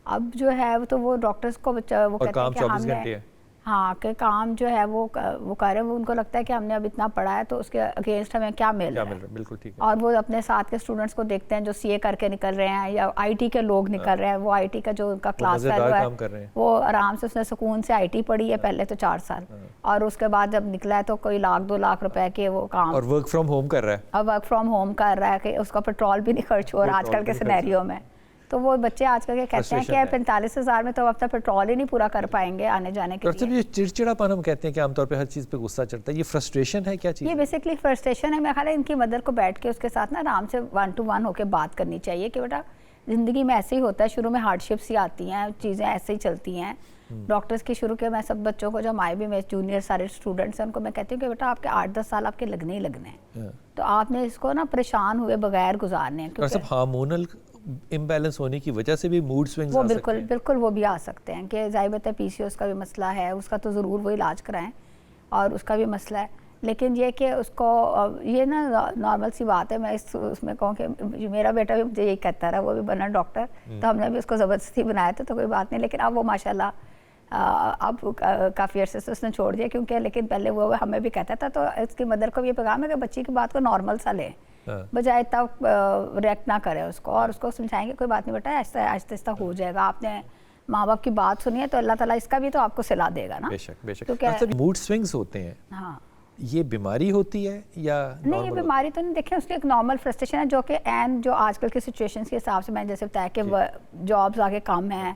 अब जो है वो तो वो डॉक्टर्स को वो कहते हैं कि हमने हाँ कि काम जो है वो कर रहे हैं, वो उनको लगता है कि हमने अब इतना पढ़ा है तो उसके अगेंस्ट हमें क्या मिल रहा है। बिल्कुल ठीक है। और वो अपने साथ के स्टूडेंट्स को देखते हैं जो सीए करके निकल रहे हैं या आईटी के लोग निकल रहे हैं, वो आईटी का जो उनका क्लास फेलो है वो आराम से उसने सुकून से आईटी पढ़ी है पहले तो 4 साल, और उसके बाद जब निकला है तो कोई 1-2 लाख रुपए के वो काम, और वर्क फ्रॉम होम कर रहा है, अब वर्क फ्रॉम होम कर रहा है कि उसका पेट्रोल भी नहीं खर्च हो रहा आजकल के सिनेरियो में। तो वो बच्चे आजकल के कहते हैं कि 45,000 में तो अपना पेट्रोल ही नहीं पूरा कर पाएंगे आने जाने के लिए। ये चिड़चिड़ापन हम कहते हैं कि आमतौर पे हर चीज़ पे गुस्सा चढ़ता है, ये फ्रस्ट्रेशन है क्या चीज़? ये बेसिकली फ्रस्ट्रेशन है। मेरा ख्याल है इनकी मदर को बैठ के उसके साथ ना आराम से 1 to 1 होकर बात करनी चाहिए कि बेटा ज़िंदगी में ऐसे ही होता है, शुरू में हार्डशिप्स ही आती हैं, चीज़ें ऐसे ही चलती हैं। डॉक्टर्स की शुरू के मैं सब बच्चों को जब आए भी मेरे जूनियर सारे स्टूडेंट्स हैं उनको मैं कहती हूँ कि बेटा आपके 8-10 साल आपके लगने ही लगने हैं, तो आपने इसको ना परेशान हुए बगैर गुजारने हैं। क्योंकि हार्मोनल इम्बैलेंस होने की वजह से भी मूड स्विंग्स वो बिल्कुल वो भी आ सकते हैं कि ज़ाहिर है पीसीओएस का भी मसला है, उसका तो ज़रूर वो इलाज कराएं और उसका भी मसला है, लेकिन ये कि उसको ये ना नॉर्मल सी बात है। मैं उसमें कहूँ कि मेरा बेटा भी मुझे यही कहता रहा, वो भी बना डॉक्टर, तो हमने भी उसको ज़बरदस्ती बनाया था तो कोई बात नहीं, लेकिन अब वो माशाल्लाह अब काफ़ी अर्से से उसने छोड़ दिया, क्योंकि लेकिन पहले वो हमें भी कहता था। तो इसकी मदर को भी ये पैगाम है कि बच्ची की बात को नॉर्मल सा ले, बजाय तब रिएक्ट ना करे उसको, और उसको समझाएंगे कोई बात नहीं बेटा आहिस्ता आहिस्ता हो जाएगा, आपने माँ बाप की बात सुनी है तो अल्लाह ताला इसका भी तो आपको सिला देगा ना। बेशक मूड स्विंग्स होते हैं, हाँ ये बीमारी होती है या नहीं? ये बीमारी तो नहीं, देखें उसकी एक नॉर्मल फ्रस्ट्रेशन है जो कि एंड जो आजकल की सिचुएशन के हिसाब से मैंने जैसे बताया कि जॉब्स आगे कम है,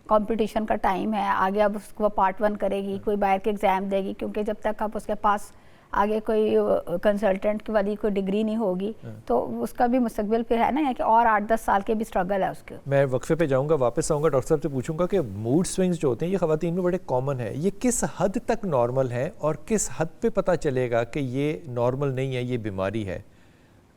कंपटीशन का टाइम है, आगे अब उसको पार्ट 1 करेगी, कोई बाहर के एग्ज़ाम देगी, क्योंकि जब तक आप उसके पास आगे कोई कंसल्टेंट वाली कोई डिग्री नहीं होगी तो उसका भी मुस्तकबिल फिर है ना, या कि और 8-10 साल के भी स्ट्रगल है उसके। मैं वक्फे पे जाऊंगा, वापस आऊंगा, डॉक्टर साहब से पूछूंगा कि मूड स्विंग्स जो होते हैं ये ख़वातीन में बड़े कॉमन है, ये किस हद तक नॉर्मल है और किस हद पे पता चलेगा कि ये नॉर्मल नहीं है, ये बीमारी है?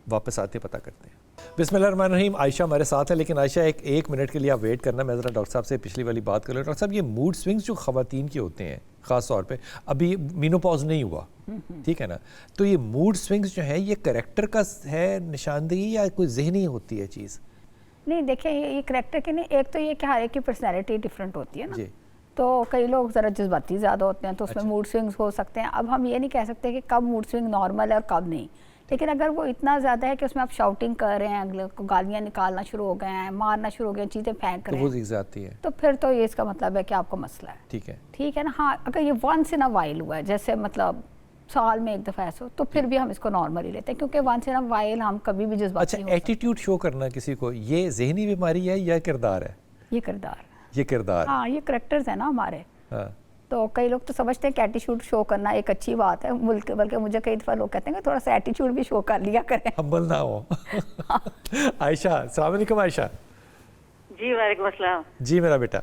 वापस आते पता करते हैं। बिस्मिल्लाहिर्रहमानिर्रहीम। आयशा हमारे साथ है, लेकिन आयशा एक मिनट के लिए आप वेट करना, मैं ज़रा डॉक्टर साहब से पिछली वाली बात कर लूँ। डॉक्टर साहब ये मूड स्विंग्स जो ख़वातीन के होते हैं ख़ास तौर पे, अभी मीनोपॉज नहीं हुआ, ठीक है ना, तो ये मूड स्विंग्स जो है ये करैक्टर का है निशानदेही या कोई ज़हनी होती है चीज़? नहीं देखिए ये करैक्टर की नहीं, एक तो ये कि हर एक की पर्सनैलिटी डिफरेंट होती है ना जी। तो कई लोग ज़रा जज्बाती ज़्यादा होते हैं तो उसमें मूड स्विंग्स हो सकते हैं। अब हम ये नहीं कह सकते कि कब मूड स्विंग नॉर्मल है और कब नहीं, लेकिन अगर वो इतना ज़्यादा है कि उसमें आप शाउटिंग कर रहे हैं, अगले को गालियाँ निकालना शुरू हो गए हैं, मारना शुरू हो गए हैं, चीज़ें फेंक रहे हैं, तो फिर तो ये इसका मतलब है कि आपको मसला है। ठीक है ना। हाँ अगर ये वंस इन अ वाइल हुआ है, जैसे मतलब साल में एक दफ़ा ऐसा, तो फिर भी हम इसको नॉर्मल ही लेते हैं, क्योंकि वंस इन अ वाइल हम कभी भी जज्बाती। अच्छा, एटीट्यूड शो करना किसी को, ये ज़हनी बीमारी है या किरदार है? ये किरदार हाँ, ये करैक्टर्स है ना हमारे। तो कई लोग तो समझते हैं कि एटीट्यूड शो करना एक अच्छी बात है, बल्कि मुझे कई दफ़ा लोग कहते हैं कि थोड़ा सा एटीट्यूड भी शो कर लिया करें, हम्बल ना हो। आयशा, अस्सलाम वालेकुम। आयशा जी वालेकुम अस्सलाम। जी मेरा बेटा।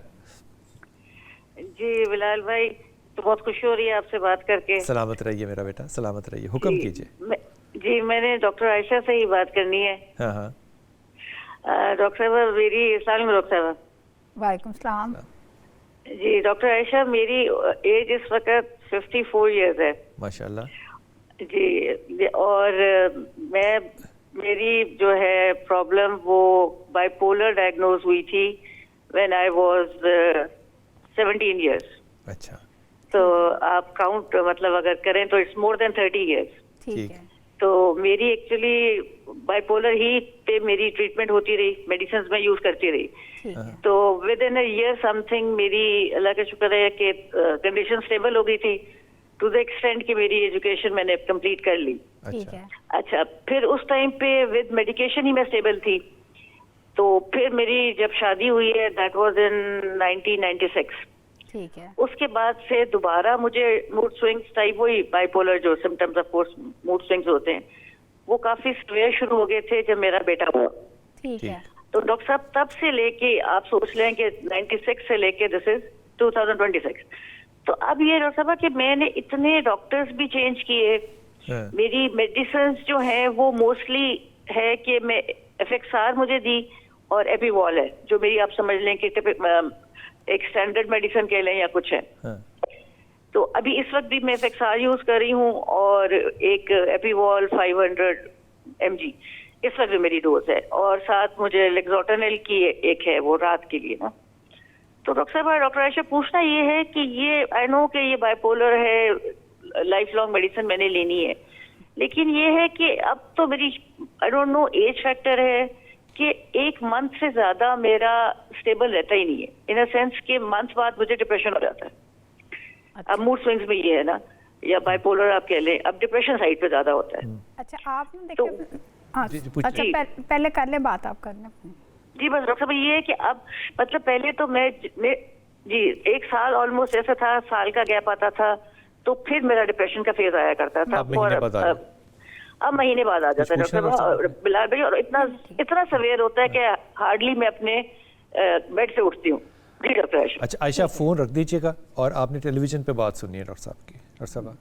जी बिलाल भाई, तो बहुत खुशी हो रही है आपसे बात करके। सलामत रहिए मेरा बेटा, सलामत रहिए, हुक्म कीजिए। जी मैंने डॉक्टर आयशा से ही बात करनी है। हाँ हाँ डॉक्टर साहब मेरी, अस्सलाम वालेकुम डॉक्टर साहब। वालेकुम सलाम। जी डॉक्टर आयशा, मेरी एज इस वक्त 54 इयर्स है। माशाल्लाह। जी और मेरी जो है प्रॉब्लम वो बाइपोलर डायग्नोज हुई थी व्हेन आई वाज 17 इयर्स। अच्छा। तो आप काउंट मतलब अगर करें तो इट्स मोर देन 30 इयर्स। ठीक है। तो मेरी एक्चुअली बाइपोलर ही पे मेरी ट्रीटमेंट होती रही, मेडिसिन मैं यूज करती रही। तो with in a year something मेरी अल्लाह का शुक्र है कि कंडीशन स्टेबल हो गई थी। टू द एक्सटेंट कि मेरी एजुकेशन मैंने कंप्लीट कर ली। ठीक है। अच्छा, फिर उस टाइम पे विद मेडिकेशन ही मैं स्टेबल थी। तो फिर मेरी जब शादी हुई है, दैट वाज इन 1996। ठीक है। उसके बाद से दोबारा मुझे मूड स्विंग्स टाइप, वही बाइपोलर जो symptoms of course mood swings होते हैं, वो काफी सीवियर शुरू हो गए थे जब मेरा बेटा हुआ। ठीक है। तो डॉक्टर साहब तब से लेके आप सोच लें कि 96 से लेके दिस इज 2026, तो अब ये डॉक्टर साहब कि मैंने इतने डॉक्टर्स भी चेंज किए। मेरी मेडिसिन जो है वो मोस्टली है कि मैं FXR मुझे दी और एपीवॉल है, जो मेरी आप समझ लें कि एक स्टैंडर्ड मेडिसिन कह लें या कुछ है। तो अभी इस वक्त भी मैं FXR यूज कर रही हूँ और एक एपीवॉल 500 mg इस वक्त भी मेरी डोज है, और साथ मुझे लेक्सोटनिल की एक है वो रात के लिए ना। तो डॉक्टर साहब, डॉक्टर आयशा, पूछना ये है कि ये आई नो कि ये बाइपोलर है, लाइफ लॉन्ग मेडिसिन मैंने लेनी है, लेकिन ये है कि अब तो मेरी I don't know age factor है कि एक मंथ से ज्यादा मेरा स्टेबल रहता ही नहीं है, इन अ सेंस कि मंथ बाद मुझे डिप्रेशन हो जाता है। अच्छा। अब मूड स्विंग्स में ये है ना, या बाइपोलर आप कह लें, अब डिप्रेशन साइड पे ज्यादा होता है। अच्छा, आपने देखिए हाँ, अच्छा पहले कर ले बात आप करना। जी बस डॉक्टर साहब, ये है कि अब मतलब पहले तो मैं जी 1 साल ऑलमोस्ट ऐसा था, साल का गैप आता था, तो फिर मेरा डिप्रेशन का फेज आया करता था। अब महीने बाद आ जाता है डॉक्टर बिलाल भाई, और इतना सवेयर होता है कि हार्डली मैं अपने बेड से उठती हूँ। जी डॉक्टर आयशा। अच्छा आयशा, फोन रख दीजिएगा और आपने टेलीविजन पे बात सुनी है डॉक्टर साहब की। डॉक्टर साहब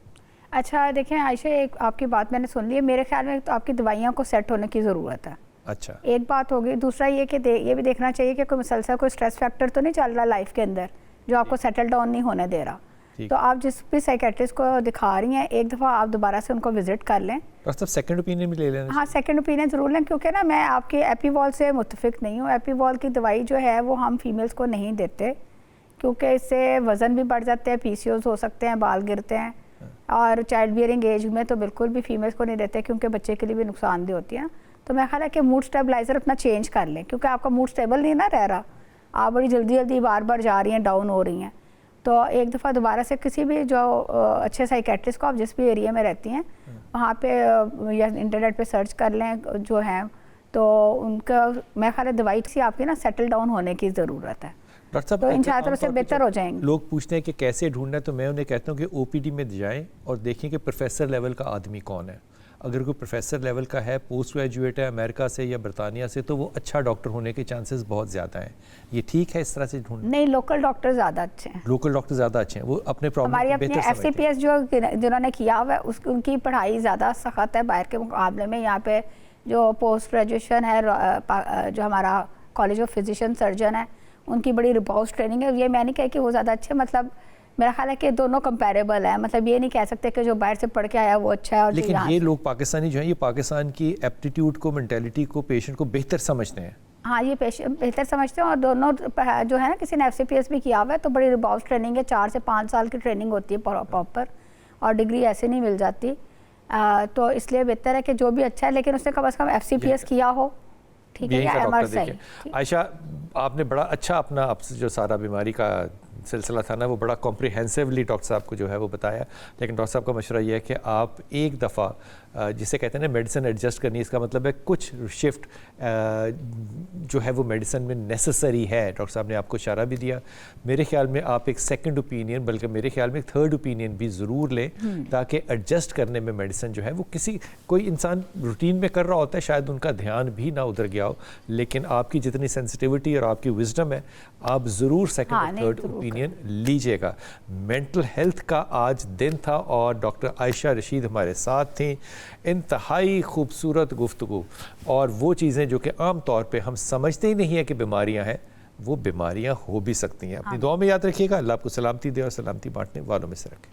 अच्छा देखें आयशा, एक आपकी बात मैंने सुन ली है, मेरे ख्याल में तो आपकी दवाइयाँ को सेट होने की ज़रूरत है। अच्छा, एक बात होगी। दूसरा ये कि ये भी देखना चाहिए कि कोई मुसलसल कोई स्ट्रेस फैक्टर तो नहीं चल रहा लाइफ के अंदर जो आपको सेटल डाउन नहीं होने दे रहा। तो आप जिस भी साइकेट्रिस्ट को दिखा रही हैं, एक दफ़ा आप दोबारा से उनको विजिट कर लें। डॉक्टर साहब सेकंड ओपिनियन भी ले लेना। हाँ, सेकंड ओपिनियन ज़रूर लें, क्योंकि ना मैं आपके एपीवॉल से मुत्तफिक नहीं हूँ। एपीवॉल की दवाई जो है वो हम फीमेल्स को नहीं देते, क्योंकि इससे वज़न भी बढ़ जाते हैं, PCOS हो सकते हैं, बाल गिरते हैं, और चाइल्ड बियरिंग एज में तो बिल्कुल भी फीमेल्स को नहीं देते, क्योंकि बच्चे के लिए भी नुकसानदेह होती है। तो मैं ख्याल है कि मूड स्टेबलाइज़र अपना चेंज कर लें, क्योंकि आपका मूड स्टेबल नहीं ना रह रहा, आप बड़ी जल्दी बार बार जा रही हैं, डाउन हो रही हैं। तो एक दफ़ा दोबारा से किसी भी जो अच्छे साइकेट्रिस्ट को, आप जिस भी एरिया में रहती हैं वहाँ पे या इंटरनेट पे सर्च कर लें जो हैं, तो उनका मैं ख्याल है दवाई से आपकी ना सेटल डाउन होने की ज़रूरत है। डॉक्टर साहब, तो इंशाअल्लाह से बेहतर हो जाएंगे। लोग पूछते हैं कि कैसे ढूंढना है, तो मैं उन्हें कहता हूँ कि OPD में जाएं और देखें कि प्रोफेसर लेवल का आदमी कौन है। अगर कोई प्रोफेसर लेवल का है, पोस्ट ग्रेजुएट है अमेरिका से या बरतानिया से, तो वो अच्छा डॉक्टर होने के चांसेस बहुत ज़्यादा हैं। ये ठीक है इस तरह से ढूंढना? नहीं, लोकल डॉक्टर ज़्यादा अच्छे हैं। लोकल डॉक्टर ज़्यादा अच्छे हैं, वो अपने प्रॉब्लम हमारी अपनी FCPS जो जिन्होंने किया हुआ है उनकी पढ़ाई ज़्यादा सख्त है बाहर के मुकाबले में। यहाँ पे जो पोस्ट ग्रेजुएशन है, जो हमारा कॉलेज ऑफ फिजिशियन सर्जन है, उनकी बड़ी रिपोर्ट ट्रेनिंग है। ये मैं नहीं कही कि वो ज़्यादा अच्छे, मतलब मेरा ख्याल है कि दोनों कंपेरेबल है, मतलब ये नहीं कह सकते कि जो बाहर से पढ़ के आया वो अच्छा है। और लेकिन ये लोग पाकिस्तानी जो हैं, ये पाकिस्तान की एप्टीट्यूड को, मेंटालिटी को, पेशेंट को बेहतर समझते हैं। हाँ, ये पेशेंट बेहतर समझते हैं, और दोनों जो है ना, किसी ने FCPS भी किया हुआ है, तो बड़ी रिपोर्ट ट्रेनिंग है, 4 से 5 साल की ट्रेनिंग होती है प्रॉपर, और डिग्री ऐसे नहीं मिल जाती। तो इसलिए बेहतर है कि जो भी अच्छा है, लेकिन उसने कम से कम FCPS किया हो। ठीक है, आयशा, आपने बड़ा अच्छा अपना आपसे जो सारा बीमारी का सिलसिला था ना, वो बड़ा कॉम्प्रिहेंसिवली डॉक्टर साहब को जो है वो बताया। लेकिन डॉक्टर साहब का मशवरा ये है कि आप एक दफ़ा जिसे कहते हैं ना मेडिसिन एडजस्ट करनी, इसका मतलब है कुछ शिफ्ट जो है वो मेडिसिन में नेसेसरी है। डॉक्टर साहब ने आपको इशारा भी दिया। मेरे ख्याल में आप एक सेकंड ओपिनियन, बल्कि मेरे ख्याल में एक थर्ड ओपिनियन भी ज़रूर लें, ताकि एडजस्ट करने में मेडिसिन जो है वो कोई इंसान रूटीन में कर रहा होता है, शायद उनका ध्यान भी ना उधर गया हो, लेकिन आपकी जितनी सेंसिटिविटी और आपकी विजडम है, आप ज़रूर सेकंड और थर्ड ओपिनियन लीजिएगा। मेंटल हेल्थ का आज दिन था और डॉक्टर आयशा रशीद हमारे साथ थी। इंतहाई खूबसूरत गुफ्तगू, और वो चीज़ें जो कि आम तौर पे हम समझते ही नहीं है कि बीमारियां हैं, वो बीमारियां हो भी सकती हैं। अपनी दुआ में याद रखिएगा। अल्लाह आपको सलामती दे और सलामती बांटने वालों में से रखे।